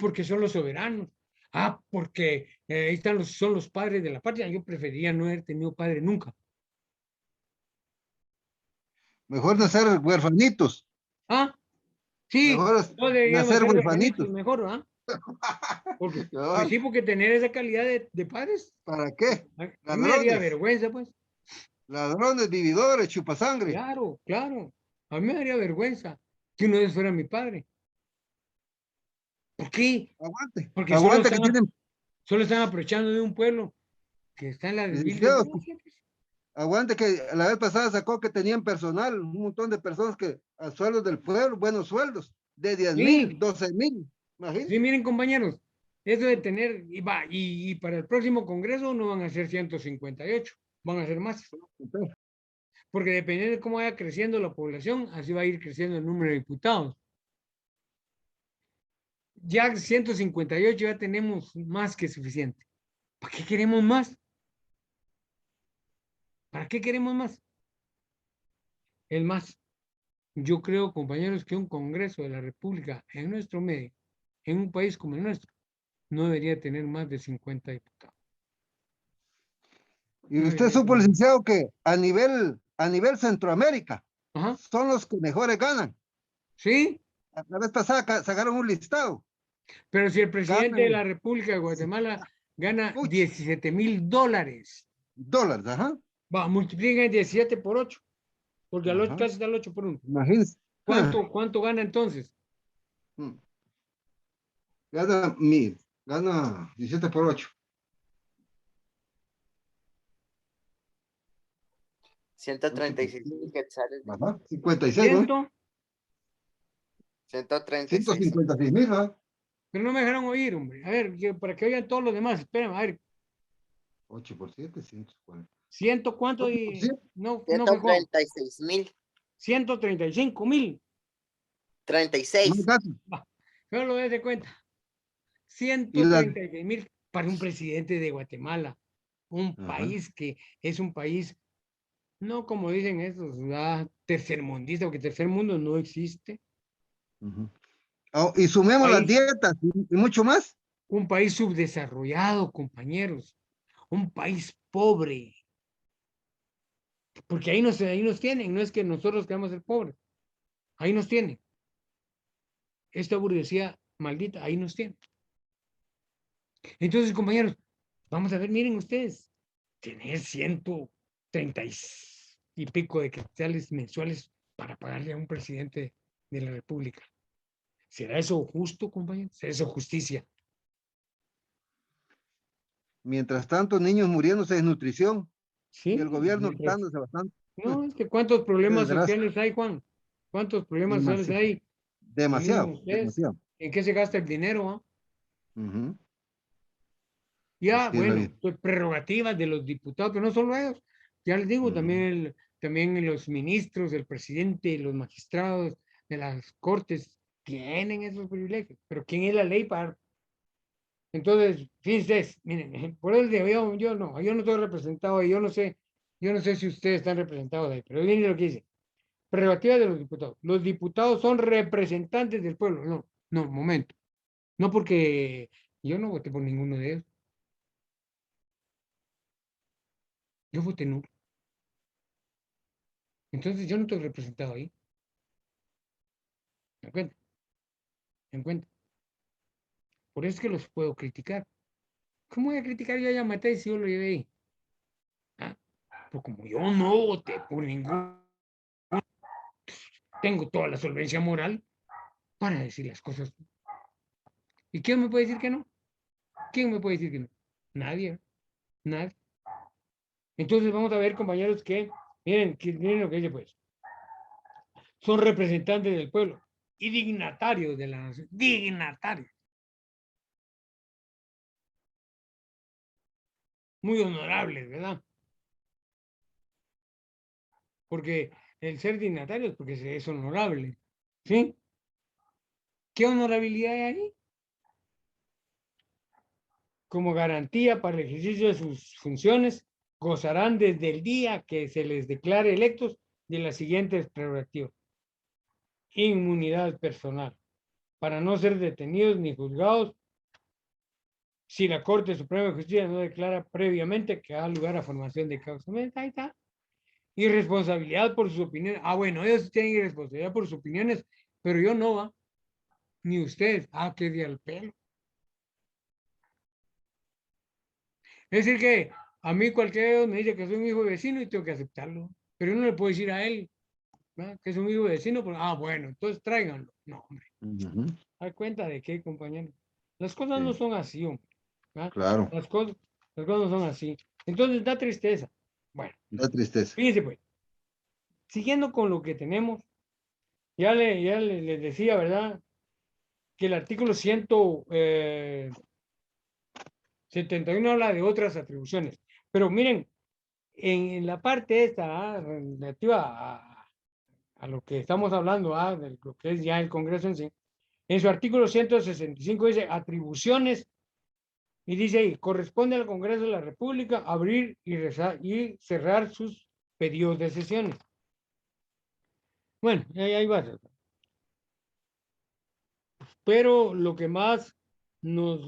Porque son los soberanos. Porque ahí son los padres de la patria. Yo preferiría no haber tenido padre nunca. Mejor nacer huerfanitos. Sí. Mejor nacer huerfanitos. Mejor, Porque, pues sí, porque tener esa calidad de padres. ¿Para qué? A mí me daría vergüenza, pues. Ladrones, vividores, chupasangre. Claro, claro. A mí me daría vergüenza que uno de ellos fuera mi padre. ¿Por qué? Aguante. Porque Aguante solo están aprovechando de un pueblo que está en la Aguante que la vez pasada sacó que tenían personal, un montón de personas que a sueldos del pueblo, buenos sueldos, de 10,000, 12,000. Imagínate. Sí, miren, compañeros, eso de tener, y para el próximo Congreso no van a ser 158, van a ser más. Porque dependiendo de cómo vaya creciendo la población, así va a ir creciendo el número de diputados. Ya 158 ya tenemos más que suficiente. ¿Para qué queremos más? ¿Para qué queremos más? Es más, yo creo, compañeros, que un Congreso de la República en nuestro medio, en un país como el nuestro, no debería tener más de 50 diputados. Y No usted debería supo, tener- licenciado, que a nivel Centroamérica Ajá, son los que mejores ganan. sí, La vez pasada sacaron un listado. pero si el presidente de Ganan la República de Guatemala gana Puch. $17,000, dólares, ajá. va, multipliquen 17 por 8, porque al 8 Ajá. casi está el 8 por 1. Imagínense. ¿Cuánto gana entonces? Mm. Gana 17 por 8. 136,000 quetzales. Ajá. 56, ¿no? 100, 136. 156,000, ¿verdad? pero no me dejaron oír, hombre. A ver, para que oigan todos los demás, esperen, a ver, 8 por 7, 140. 100 cuánto 8 por y 7. no fijó. 136,000. 135,000. 36. Pero lo des de cuenta. Y las 136,000 para un presidente de Guatemala. Un Ajá. país que es un país, no como dicen esos, tercermundista, porque tercer mundo no existe. Ujú. Oh, y sumemos las País- dietas y mucho más. Un país subdesarrollado, compañeros. Un país pobre. Porque ahí nos tienen, no es que nosotros queramos ser pobres. Ahí nos tienen. Esta burguesía maldita, ahí nos tiene. Entonces, compañeros, vamos a ver, miren ustedes, tener 130 y pico de quetzales mensuales para pagarle a un presidente de la República. ¿Será eso justo, compañeros? ¿Será eso justicia? Mientras tanto, niños muriéndose de desnutrición Sí. y el gobierno mientras- quitándose bastante. No, es que ¿cuántos Qué problemas desgracia. sociales hay, Juan? ¿Cuántos problemas sociales Demasiado. hay? Demasiado. Miren ustedes, Demasiado. ¿en qué se gasta el dinero? Ujú. Ya, Así es la bueno, vida. pues prerrogativas de los diputados, pero no solo ellos. Ya les digo, Ujú. también los ministros, el presidente, los magistrados de las cortes tienen esos privilegios. Pero ¿quién es la ley para? Entonces, fíjense, miren, por eso yo no estoy representado ahí, yo no sé si ustedes están representados ahí, pero miren lo que dice. Prerrogativas de los diputados. Los diputados son representantes del pueblo. No, momento. No, porque yo no voté por ninguno de ellos. Yo voté nulo. Entonces yo no estoy representado ahí. ¿Me cuenta? ¿Me cuenta? Por eso es que los puedo criticar. ¿Cómo voy a criticar yo a Yamatei si yo lo llevé ahí? ¿Ah? Pues como yo no voté por ningún, tengo toda la solvencia moral para decir las cosas. ¿Y quién me puede decir que no? ¿Quién me puede decir que no? Nadie. Nadie. Entonces vamos a ver, compañeros, miren lo que dice pues. Son representantes del pueblo y dignatarios de la nación. Dignatarios. Muy honorables, ¿verdad? Porque el ser dignatario es porque es honorable. ¿Sí? ¿Qué honorabilidad hay ahí? Como garantía para el ejercicio de sus funciones, gozarán desde el día que se les declare electos de las siguientes prerrogativas. Inmunidad personal, para no ser detenidos ni juzgados si la Corte Suprema de Justicia no declara previamente que da lugar a formación de causa. Ahí está. Y responsabilidad por sus opiniones. Bueno, ellos tienen responsabilidad por sus opiniones, pero yo no, ¿va? Ni ustedes. Qué día el pelo. Es decir que a mí cualquiera de ellos me dice que soy un hijo de vecino y tengo que aceptarlo. Pero yo no le puedo decir a él, ¿no?, que es un hijo de vecino, pero, bueno, entonces tráiganlo. No, hombre. Ujú. ¿Hay cuenta de qué, compañero? Las cosas Sí. no son así, hombre. Claro. Las cosas no son así. Entonces da tristeza. Bueno, Da tristeza. fíjense pues. Siguiendo con lo que tenemos, ya les decía, ¿verdad? que el artículo 171 habla de otras atribuciones. Pero miren, en la parte esta relativa a lo que estamos hablando, de lo que es ya el Congreso en sí, en su artículo 165 dice atribuciones y dice ahí, corresponde al Congreso de la República abrir y cerrar sus periodos de sesiones. Bueno, ahí va. Pero lo que más nos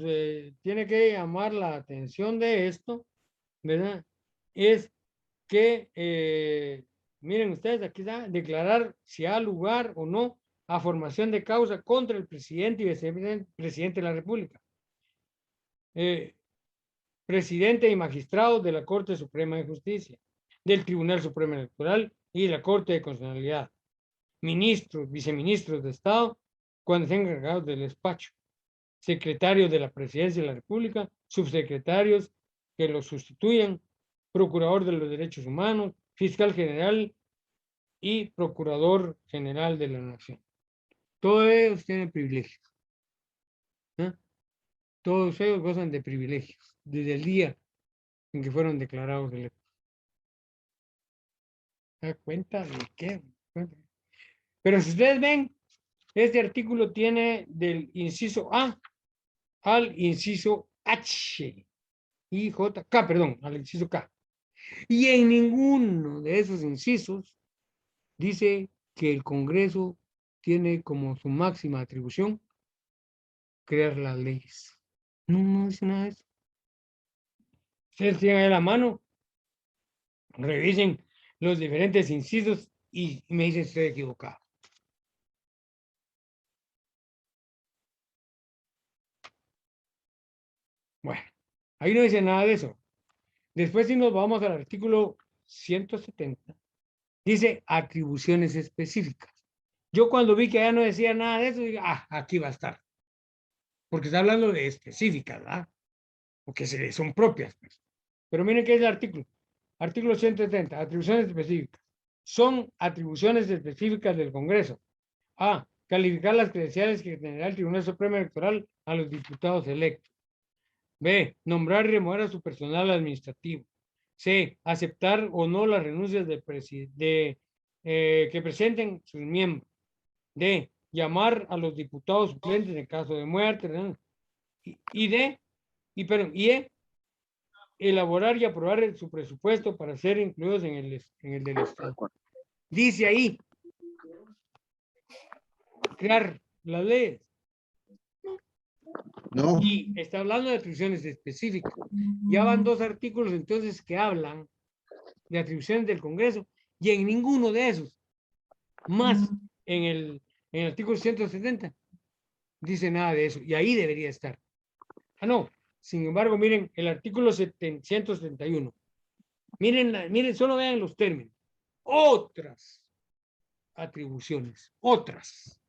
tiene que llamar la atención de esto, ¿verdad? Es que, miren ustedes, aquí está, declarar si ha lugar o no a formación de causa contra el presidente y vicepresidente de la República. Presidente y magistrados de la Corte Suprema de Justicia, del Tribunal Supremo Electoral y de la Corte de Constitucionalidad, ministros, viceministros de Estado, cuando estén encargados del despacho, secretarios de la Presidencia de la República, subsecretarios que los sustituyan, procurador de los derechos humanos, fiscal general y procurador general de la nación. Todos ellos tienen privilegios. Todos ellos gozan de privilegios desde el día en que fueron declarados electos. ¿Se da cuenta de qué? Pero si ustedes ven, este artículo tiene del inciso A al inciso H y J, K, perdón, al inciso K. Y en ninguno de esos incisos dice que el Congreso tiene como su máxima atribución crear las leyes. No dice nada de eso. Ustedes tienen ahí la mano, revisen los diferentes incisos y me dicen si estoy equivocado. Bueno, ahí no dice nada de eso. Después si nos vamos al artículo 170, dice atribuciones específicas. Yo cuando vi que ya no decía nada de eso, dije, aquí va a estar. Porque está hablando de específicas, ¿verdad? Porque son propias. Pues. Pero miren qué es el artículo. Artículo 170, atribuciones específicas. Son atribuciones específicas del Congreso. A, calificar las credenciales que tendrá el Tribunal Supremo Electoral a los diputados electos. B, nombrar y remover a su personal administrativo. C, aceptar o no las renuncias que presenten sus miembros. D, llamar a los diputados suplentes en caso de muerte. Y E, elaborar y aprobar su presupuesto para ser incluidos en el del Estado. Dice ahí, crear las leyes. No. Y está hablando de atribuciones específicas. Ya van 2 artículos entonces que hablan de atribuciones del Congreso y en ninguno de esos, más en el artículo 170, dice nada de eso. Y ahí debería estar. No. Sin embargo, miren el artículo 171. Miren, solo vean los términos. Otras atribuciones. Otras.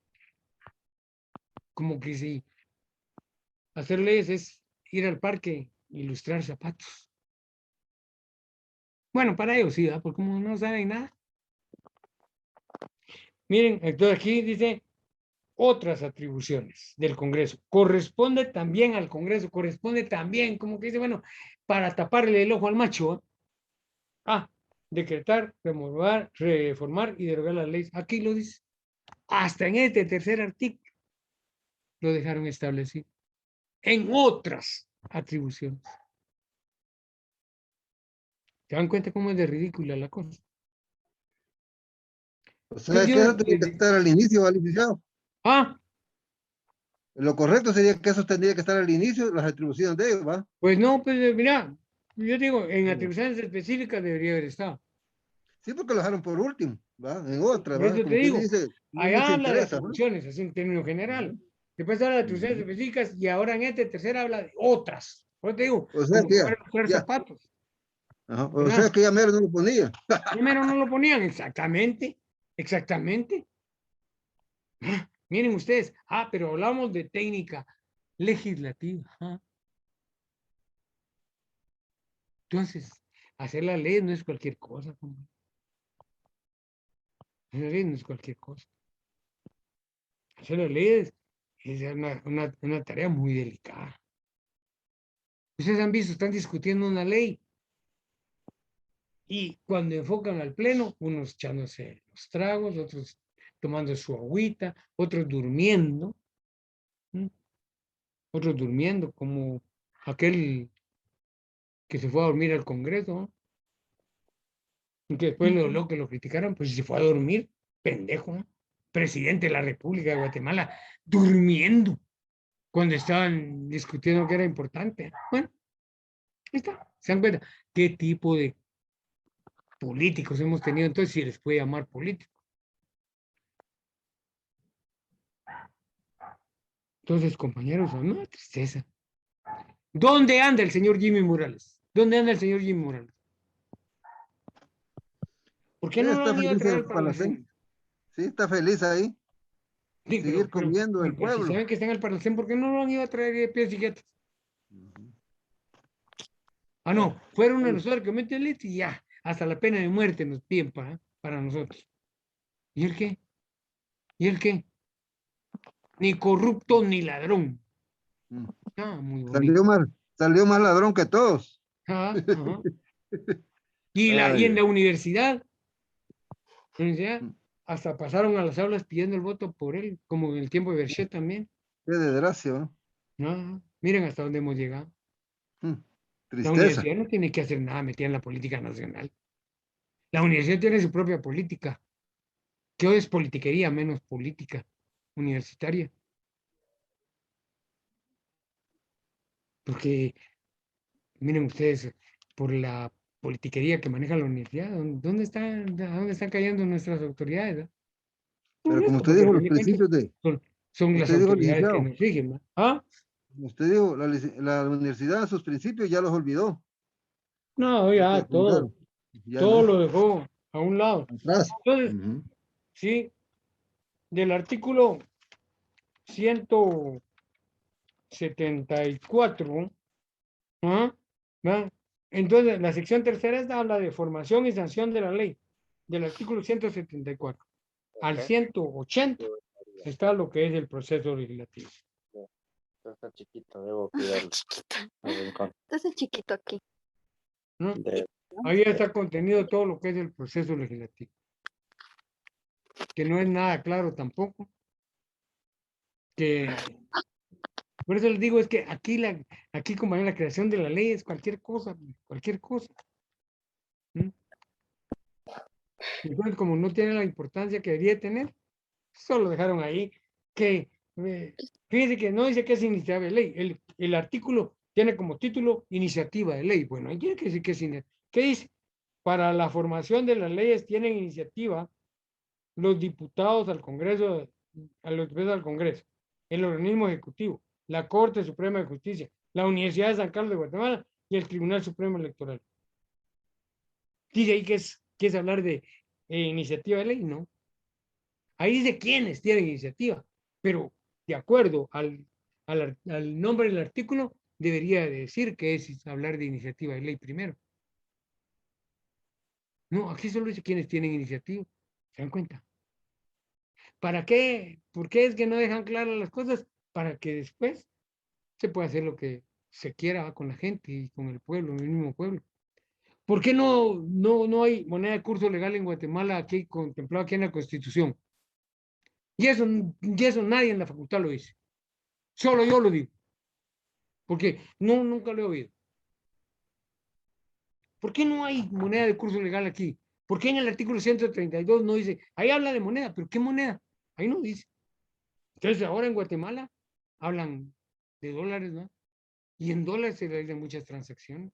Como que si hacer leyes es ir al parque e ilustrar zapatos. Bueno, para ellos sí, ¿verdad? Porque como no saben nada. Miren, entonces aquí dice otras atribuciones del Congreso. Corresponde también al Congreso, corresponde también, como que dice, bueno, para taparle el ojo al macho. Decretar, remover, reformar y derogar las leyes. Aquí lo dice. Hasta en este tercer artículo lo dejaron establecido. En otras atribuciones. ¿Se dan cuenta cómo es de ridícula la cosa? O sea, que eso tendría que estar al inicio, licenciado. Lo correcto sería que eso tendría que estar al inicio, las atribuciones de ellos, ¿va? Pues no, pues mira, yo digo, en atribuciones específicas debería haber estado. Sí, porque lo dejaron por último, ¿va? En otra, Por ¿va? eso Como te digo, dice, allá habla de interesa, atribuciones, así en términos general. Después habla de atribuciones específicas y ahora en este tercero habla de otras. Por eso te digo, o sea, como que para buscar zapatos. Ajá. O sea que ya mero no lo ponía. Ya mero no lo ponían, exactamente. Miren ustedes, pero hablamos de técnica legislativa. Entonces, hacer la ley no es cualquier cosa. Hacer la ley no es cualquier cosa. Hacer las leyes es una tarea muy delicada. Ustedes han visto, están discutiendo una ley y cuando enfocan al pleno, unos echándose los tragos, otros tomando su agüita, otros durmiendo, otros durmiendo, como aquel que se fue a dormir al Congreso, ¿no? Y que después lo que lo criticaron, pues se fue a dormir, pendejo, ¿no? Presidente de la República de Guatemala, durmiendo cuando estaban discutiendo que era importante. Bueno, ahí está, se dan cuenta qué tipo de políticos hemos tenido, entonces si les puede llamar políticos. Entonces, compañeros, una tristeza. ¿Dónde anda el señor Jimmy Morales? ¿Dónde anda el señor Jimmy Morales? ¿Por qué Él no lo está han ido a feliz traer en al Parlacén? Sí, está feliz ahí. Sí, Seguir comiendo el si pueblo. saben que está en el Parlacén, ¿por qué no lo han ido a traer de pies y guetas? Ah, no, fueron a nosotros que meten leche y ya, hasta la pena de muerte nos piden para nosotros. ¿Y el qué? ¿Y el qué? Ni corrupto ni ladrón. Ah, muy bonito. Salió más ladrón que todos. Ajá. Y en la universidad, hasta pasaron a las aulas pidiendo el voto por él, como en el tiempo de Berchet también. Qué desgracia, ¿no? No, miren hasta dónde hemos llegado. La Tristeza. universidad no tiene que hacer nada metida en la política nacional. La universidad tiene su propia política, que hoy es politiquería menos política universitaria. Porque, miren ustedes, por la politiquería que maneja la universidad, ¿a dónde están cayendo nuestras autoridades? Pero como usted Porque dijo, a fin los de cuentas principios de... son las Usted dijo, autoridades que licenciado, nos rigen, ¿no? ¿Ah? usted dijo, la universidad, sus principios ya los olvidó. No, ya todo Ya no. lo dejó a un lado. Atrás. Entonces, sí, del artículo 174, ¿ah? ¿Va? Entonces, la sección tercera esta habla de formación y sanción de la ley, del artículo 174. Al 180 está lo que es el proceso legislativo. Está chiquito, debo cuidarlo. Entonces chiquito aquí. ¿No? Ahí está contenido todo lo que es el proceso legislativo. Que no es nada claro tampoco. Que por eso les digo, es que aquí como en la creación de la ley es cualquier cosa, cualquier cosa. Entonces, como no tiene la importancia que debería tener, solo dejaron ahí que, fíjense que no dice que es iniciativa de ley, el artículo tiene como título iniciativa de ley. Bueno, ahí tiene que decir que es iniciativa. ¿Qué dice? Para la formación de las leyes tienen iniciativa los diputados al Congreso, al Congreso, el organismo ejecutivo, la Corte Suprema de Justicia, la Universidad de San Carlos de Guatemala y el Tribunal Supremo Electoral. Dice ahí que es hablar de iniciativa de ley, ¿no? Ahí dice quiénes tienen iniciativa, pero de acuerdo al nombre del artículo, debería decir que es hablar de iniciativa de ley primero. No, aquí solo dice quiénes tienen iniciativa. ¿Se dan cuenta? ¿Para qué? ¿Por qué es que no dejan claras las cosas? Para que después se pueda hacer lo que se quiera con la gente y con el pueblo, el mismo pueblo. ¿Por qué no hay moneda de curso legal en Guatemala aquí contemplado aquí en la Constitución? Y eso nadie en la facultad lo dice. Solo yo lo digo. Porque nunca lo he oído. ¿Por qué no hay moneda de curso legal aquí? ¿Por qué en el artículo 132 no dice? Ahí habla de moneda, pero ¿qué moneda? Ahí no dice. Entonces ahora en Guatemala hablan de dólares, ¿no? Y en dólares se realizan muchas transacciones.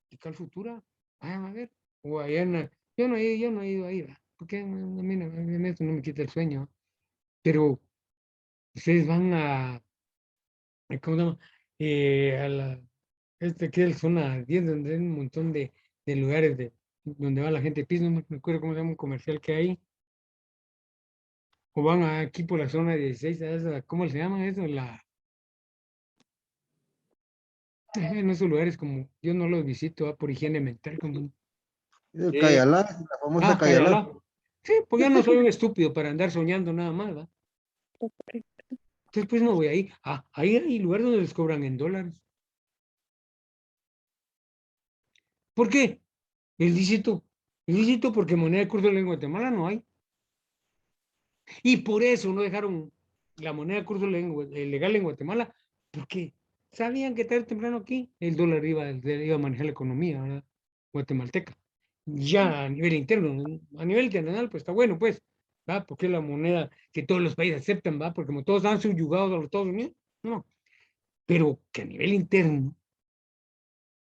¿Y cuál futura? A ver. O allá yo no he ido ahí, ¿verdad? Porque a mí esto no me quita el sueño. Pero ustedes van ¿cómo se llama? A la, que es zona 10, donde hay un montón de lugares donde va la gente de piso, no me acuerdo cómo se llama un comercial que hay. O van aquí por la zona 16, ¿cómo se llama eso? En esos lugares como yo no los visito por higiene mental. Como, Cayalá, la famosa Cayalá. Cayalá. Sí, pues ya no soy un estúpido para andar soñando nada más, ¿verdad? Entonces, pues no voy ahí. Ah, ahí hay lugares donde les cobran en dólares. ¿Por qué? Es lícito. Es lícito porque moneda de curso en Guatemala no hay. Y por eso no dejaron la moneda de curso legal en Guatemala, porque sabían que tarde o temprano aquí el dólar iba a manejar la economía, ¿verdad? Guatemalteca. Ya a nivel interno, a nivel internacional, pues está bueno, pues, ¿va? Porque es la moneda que todos los países aceptan, ¿va? Porque como todos están subyugados a los Estados Unidos, no. Pero que a nivel interno,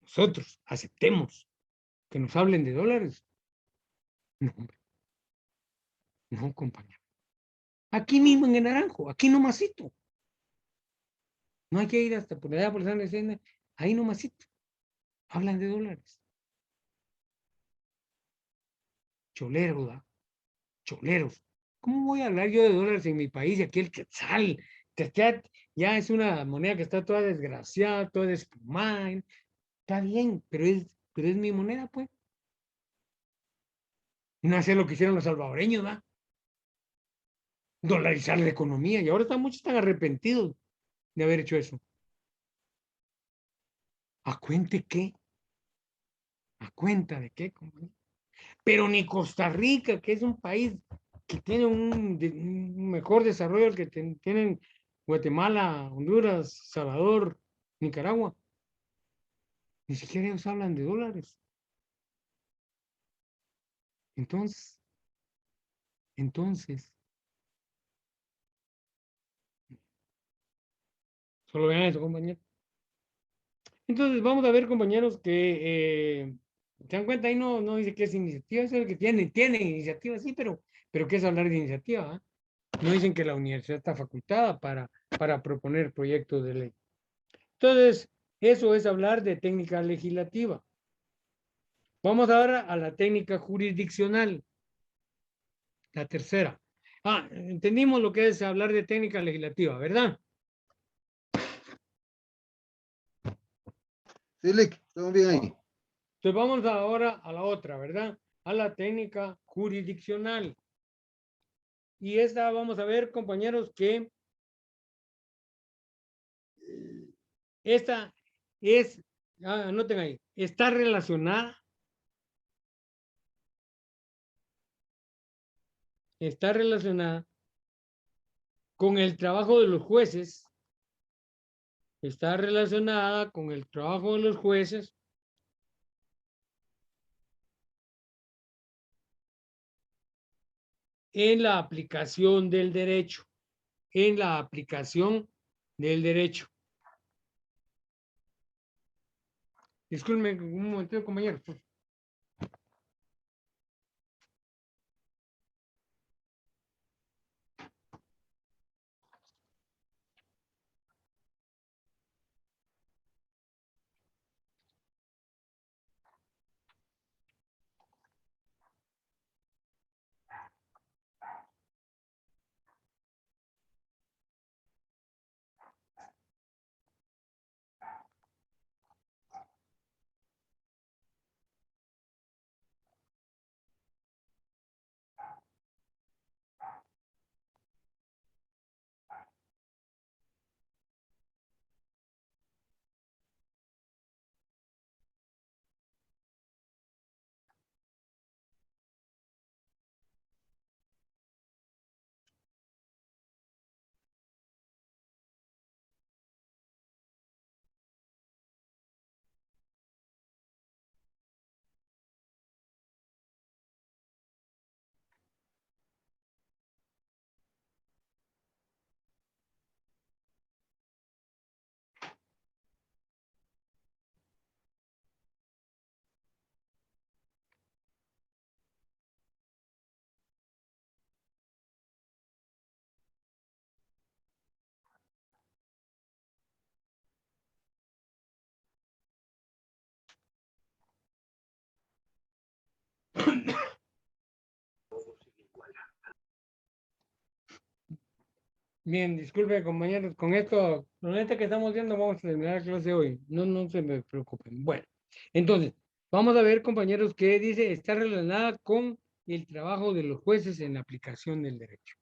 nosotros aceptemos que nos hablen de dólares. No, hombre. No, compañero. Aquí mismo en el Naranjo, aquí nomasito. No hay que ir hasta por allá por San Vicente, ahí nomasito. Hablan de dólares. Choleros, ¿verdad? Choleros. ¿Cómo voy a hablar yo de dólares en mi país y aquí el quetzal? Quetzal ya es una moneda que está toda desgraciada, toda desplumada. Está bien, pero es mi moneda, pues. Y no hacer lo que hicieron los salvadoreños, ¿verdad? Dolarizar la economía. Y ahora muchos están arrepentidos de haber hecho eso. ¿A cuente qué? ¿A cuenta de qué, compañero? Pero ni Costa Rica, que es un país que tiene un mejor desarrollo que tienen Guatemala, Honduras, Salvador, Nicaragua, ni siquiera ellos hablan de dólares. Entonces, solo vean eso, compañeros. Entonces, vamos a ver, compañeros, que se dan cuenta, ahí no dice que es iniciativa, es el que tiene iniciativa, sí, pero ¿qué es hablar de iniciativa? ¿Ah? No dicen que la universidad está facultada para proponer proyectos de ley. Entonces, eso es hablar de técnica legislativa. Vamos ahora a la técnica jurisdiccional, la tercera. Entendimos lo que es hablar de técnica legislativa, ¿verdad? Sí, Lick, estamos bien ahí. Entonces vamos ahora a la otra, ¿verdad? A la técnica jurisdiccional. Y esta vamos a ver, compañeros, que esta es, anoten ahí, está relacionada con el trabajo de los jueces, está relacionada con el trabajo de los jueces en la aplicación del derecho, Disculpen un momento, compañeros. Bien, disculpe, compañeros, con esto que estamos viendo, vamos a terminar la clase hoy. No se me preocupen. Bueno, entonces, vamos a ver, compañeros, qué dice, está relacionada con el trabajo de los jueces en la aplicación del derecho.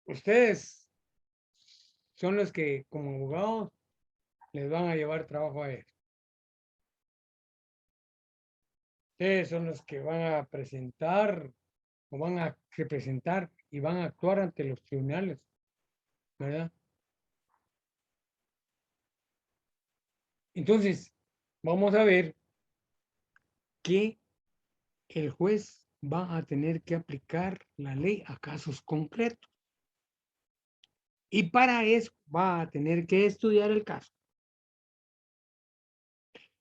Ustedes son los que, como abogados, les van a llevar trabajo a ellos. Ustedes son los que van a presentar o van a representar y van a actuar ante los tribunales, ¿verdad? Entonces, vamos a ver que el juez va a tener que aplicar la ley a casos concretos. Y para eso va a tener que estudiar el caso.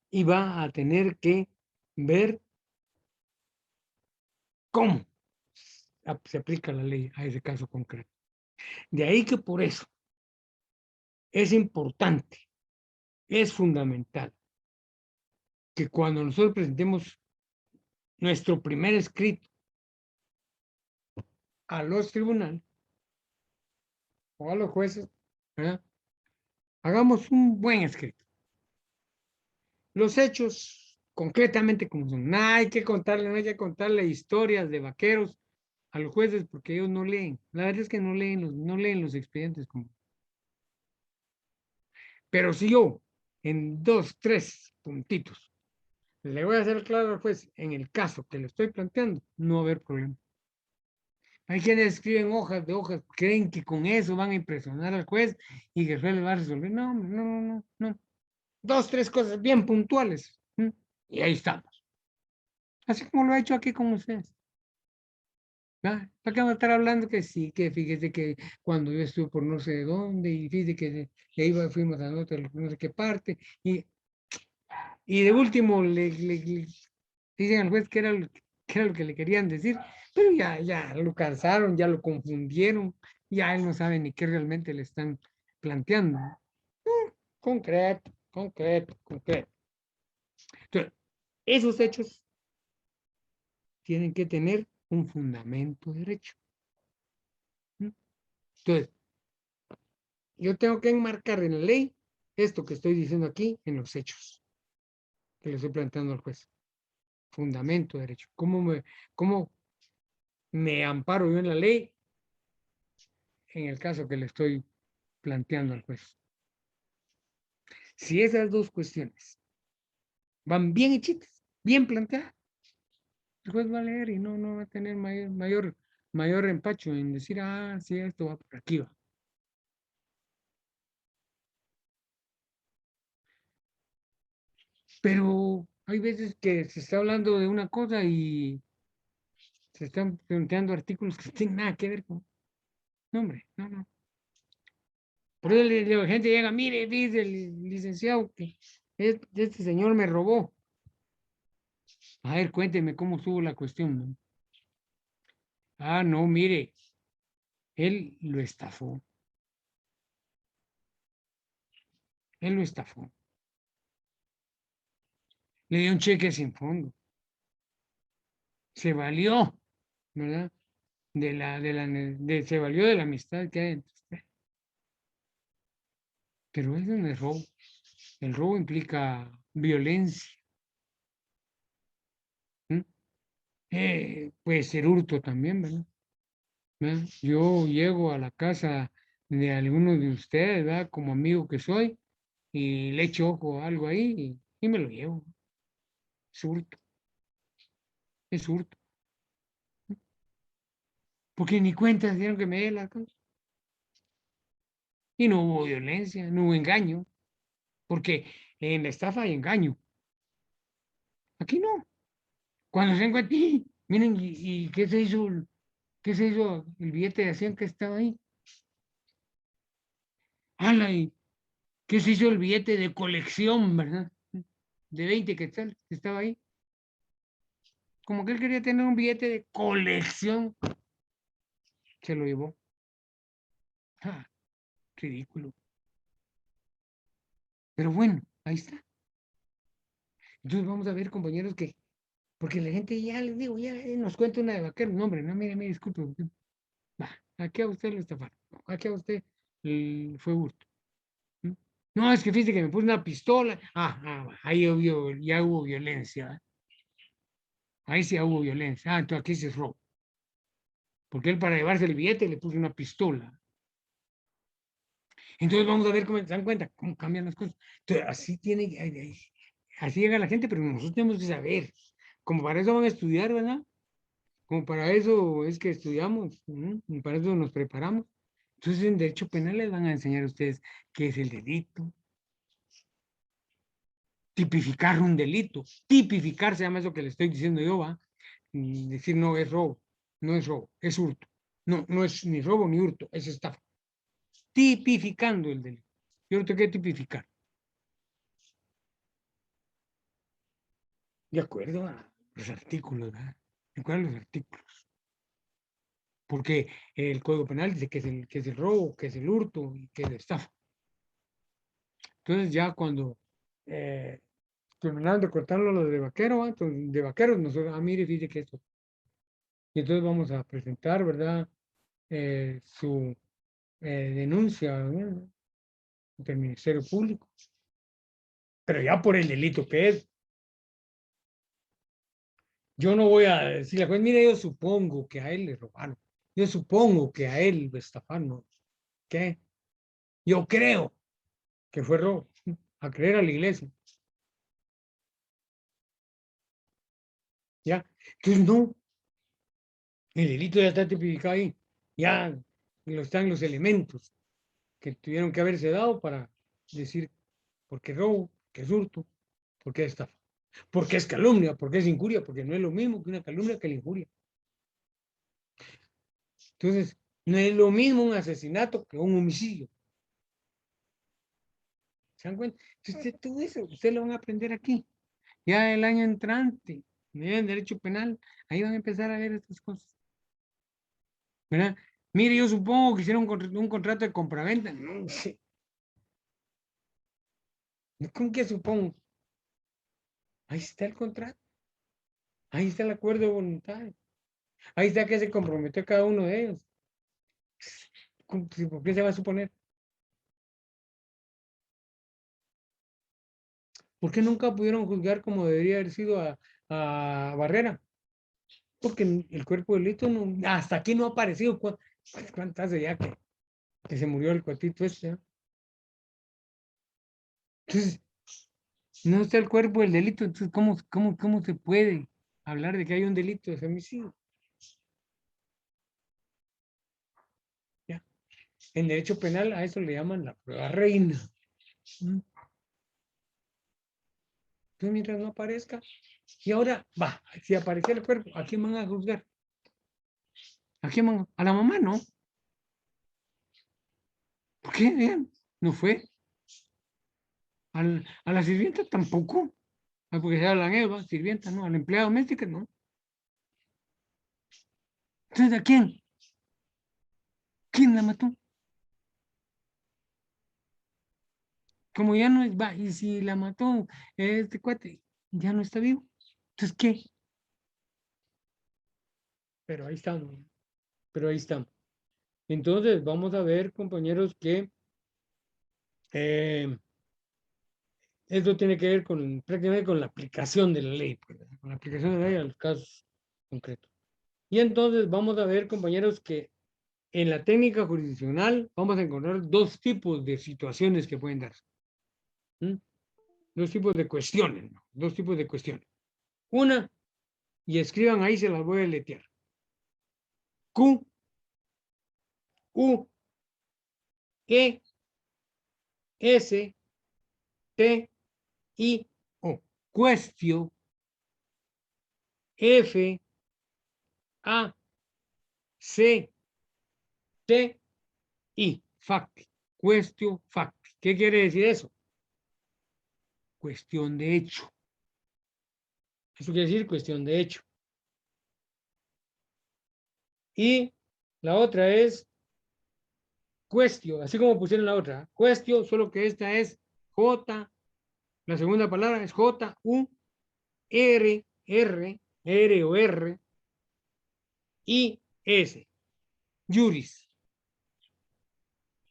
Y va a tener que ver cómo se aplica la ley a ese caso concreto. De ahí que por eso es importante, es fundamental, que cuando nosotros presentemos nuestro primer escrito a los tribunales o a los jueces, ¿verdad? Hagamos un buen escrito. Los hechos, concretamente como son, no hay que contarle historias de vaqueros a los jueces porque ellos no leen. La verdad es que no leen los expedientes como. Pero si yo, en 2, 3 puntitos, le voy a hacer claro al juez en el caso que le estoy planteando, no va a haber problema. Hay quienes escriben hojas de hojas, creen que con eso van a impresionar al juez y que el juez le va a resolver. No. 2, 3 cosas bien puntuales. Y ahí estamos. Así como lo he hecho aquí con ustedes. ¿Para qué vamos a estar hablando que sí, que fíjese que cuando yo estuve por no sé dónde y fíjese que fuimos a no sé qué parte y de último le dicen al juez que era lo que le querían decir, pero ya lo cansaron, ya lo confundieron, ya él no sabe ni qué realmente le están planteando. Concreto. Entonces, esos hechos tienen que tener un fundamento de derecho. Entonces, yo tengo que enmarcar en la ley esto que estoy diciendo aquí en los hechos que le estoy planteando al juez. Fundamento de derecho. ¿Cómo me amparo yo en la ley en el caso que le estoy planteando al juez? Si esas dos cuestiones van bien hechitas, bien planteadas, el juez va a leer y no va a tener mayor empacho en decir, sí, esto va por aquí, va. Pero hay veces que se está hablando de una cosa y se están planteando artículos que no tienen nada que ver con. No, hombre, no. Por eso la gente llega, mire, dice el licenciado que este señor me robó. A ver, cuénteme cómo estuvo la cuestión, ¿no? No, mire, él lo estafó. Le dio un cheque sin fondo. Se valió, ¿verdad? Se valió de la amistad que hay entre ustedes. Pero eso no es robo. El robo implica violencia. Puede ser hurto también, ¿verdad? Yo llego a la casa de alguno de ustedes, ¿verdad? Como amigo que soy, y le echo ojo a algo ahí y me lo llevo. Es hurto. Es hurto. Porque ni cuenta se dieron que me dé la cosa. Y no hubo violencia, no hubo engaño. Porque en la estafa hay engaño. Aquí no. Cuando se encuentra, miren, ¿y qué se hizo? ¿Qué se hizo el billete de 100 que estaba ahí? ¿Y qué se hizo el billete de colección, verdad? De 20 quetzales que estaba ahí. Como que él quería tener un billete de colección. Se lo llevó. Ridículo. Pero bueno, ahí está. Entonces vamos a ver, compañeros, porque la gente ya les digo, ya nos cuenta una de vaquero. No, hombre, no, mire, disculpe. Aquí a usted lo estafaron. Aquí a usted fue hurto. No, es que fíjate que me puso una pistola. Ahí ya hubo violencia. Ahí sí hubo violencia. Ah, entonces aquí sí es robo. Porque él para llevarse el billete le puso una pistola. Entonces vamos a ver cómo se dan cuenta, cómo cambian las cosas. Entonces, así tiene, así llega la gente, pero nosotros tenemos que saber. Como para eso van a estudiar, ¿verdad? Como para eso es que estudiamos, ¿no? Y para eso nos preparamos. Entonces en Derecho Penal les van a enseñar a ustedes qué es el delito. Tipificar un delito. Tipificar se llama eso que le estoy diciendo yo, ¿va? Y decir no es robo, no es robo, es hurto. No, no es ni robo ni hurto, es estafa. Tipificando el delito. Yo lo tengo que tipificar. De acuerdo a los artículos, ¿verdad? De acuerdo a los artículos. Porque el Código Penal dice que es el robo, que es el hurto y que es la estafa. Entonces ya cuando terminaron de cortarlo los de vaquero, entonces, de vaqueros, nosotros, mire, fíjese que esto. Y entonces vamos a presentar, ¿verdad? Su denuncia, ¿no? Ante el Ministerio Público. Pero ya por el delito que es. Yo no voy a decirle a juez, mire, yo supongo que a él le robaron. Yo supongo que a él lo estafaron. ¿Qué? Yo creo que fue robo. A creer a la iglesia. ¿Ya? Entonces no. El delito ya está tipificado ahí. Ya están los elementos que tuvieron que haberse dado para decir por qué robo, qué es hurto, por qué estafa, por qué es calumnia, por qué es injuria, porque no es lo mismo que una calumnia que la injuria. Entonces, no es lo mismo un asesinato que un homicidio. ¿Se dan cuenta? Entonces, todo eso ustedes lo van a aprender aquí. Ya el año entrante, en Derecho Penal, ahí van a empezar a ver estas cosas. ¿Verdad? Mire, yo supongo que hicieron un contrato de compraventa. No sé. ¿Con qué supongo? Ahí está el contrato. Ahí está el acuerdo de voluntad. Ahí está que se comprometió cada uno de ellos. ¿Por qué se va a suponer? ¿Por qué nunca pudieron juzgar como debería haber sido a Barrera? Porque el cuerpo de delito no, hasta aquí no ha aparecido. ¿Cuánto hace ya que se murió el cuatito este? ¿Eh? Entonces, no está el cuerpo del delito. Entonces, ¿cómo se puede hablar de que hay un delito de femicidio? ¿Ya? En derecho penal a eso le llaman la prueba reina. ¿Mm? Entonces, mientras no aparezca, y ahora va, si aparece el cuerpo, ¿a quién van a juzgar? ¿A quién van? A la mamá, ¿no? ¿Por qué? ¿No fue? A la sirvienta tampoco. Porque se hablan Eva, sirvienta, ¿no? A la empleada doméstica, ¿no? Entonces, ¿a quién? ¿Quién la mató? Como ya no es, va, y si la mató este cuate, ya no está vivo. Entonces, ¿qué? Pero ahí estamos. Pero ahí estamos. Entonces, vamos a ver, compañeros, que esto tiene que ver con prácticamente con la aplicación de la ley, pues, con la aplicación de la ley a los casos concretos. Y entonces vamos a ver, compañeros, que en la técnica jurisdiccional vamos a encontrar dos tipos de situaciones que pueden darse. Dos tipos de cuestiones, ¿no? Dos tipos de cuestiones. Una, y escriban ahí, se las voy a deletear. Q, U, E, S, T, I, O. Cuestio, F, A, C, T, I. Facti. Cuestio, facti. ¿Qué quiere decir eso? Cuestión de hecho. Eso quiere decir cuestión de hecho. Y la otra es cuestio, así como pusieron la otra. Cuestio, solo que esta es J, la segunda palabra es J, U, R, R, R o R, I, S. Juris.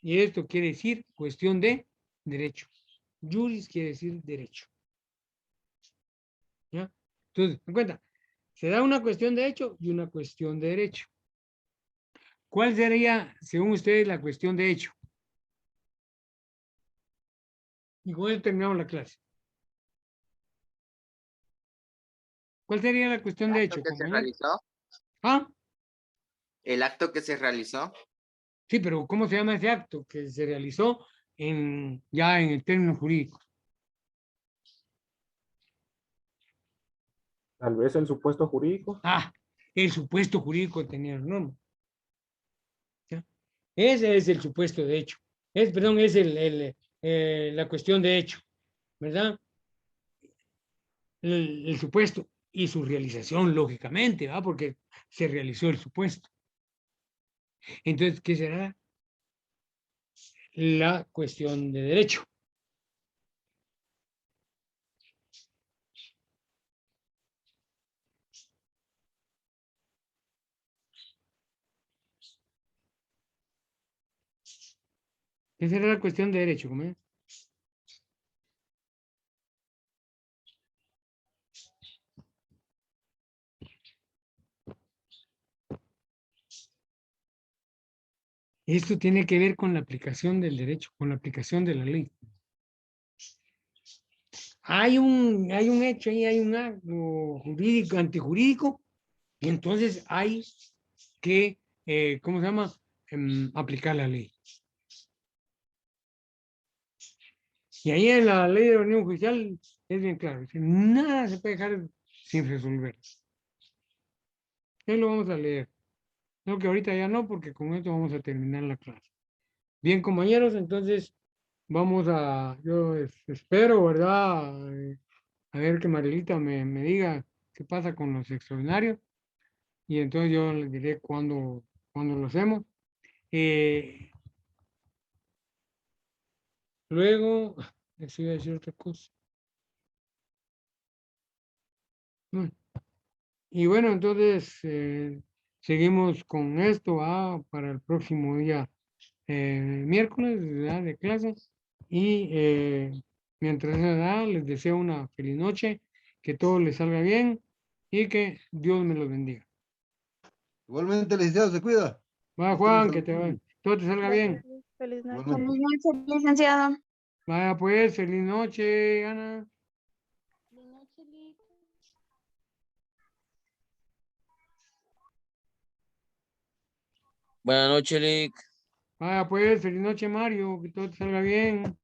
Y esto quiere decir cuestión de derecho. Juris quiere decir derecho. ¿Ya? Entonces, en cuenta, Se da una cuestión de hecho y una cuestión de derecho. ¿Cuál sería, según ustedes, la cuestión de hecho? Y con eso terminamos la clase. ¿Cuál sería la cuestión de hecho, ¿Que se compañero? realizó? ¿Ah? El acto que se realizó. Sí, pero ¿cómo se llama ese acto que se realizó ya en el término jurídico? Tal vez el supuesto jurídico. Ah, el supuesto jurídico tenía la norma. ¿Ya? Ese es el supuesto de hecho. Perdón, es la cuestión de hecho, ¿verdad? El supuesto y su realización, lógicamente, ¿va? Porque se realizó el supuesto. Entonces, ¿qué será? La cuestión de derecho. ¿Qué será la cuestión de derecho? ¿Cómo es? Esto tiene que ver con la aplicación del derecho, con la aplicación de la ley. Hay un hecho ahí, hay un acto jurídico, antijurídico, y entonces hay que, ¿cómo se llama? Aplicar la ley. Y ahí en la ley de la unión judicial es bien claro, dice, nada se puede dejar sin resolver. Ahí lo vamos a leer. No, que ahorita ya no, porque con esto vamos a terminar la clase. Bien, compañeros, entonces vamos yo espero, ¿verdad? A ver que Marilita me diga qué pasa con los extraordinarios y entonces yo les diré cuándo lo hacemos. Luego, les iba a decir otra cosa. Bueno, y bueno, entonces seguimos con esto para el próximo día miércoles, ¿verdad? De clases. Y mientras les deseo una feliz noche, que todo les salga bien y que Dios me los bendiga. Igualmente, licenciado, se cuida. Va, Juan, que todo te salga bien. Feliz noche. Igualmente. Feliz noche, licenciado. Vaya pues, feliz noche, Ana. Buenas noches, Lick. Vaya pues, feliz noche, Mario, que todo te salga bien.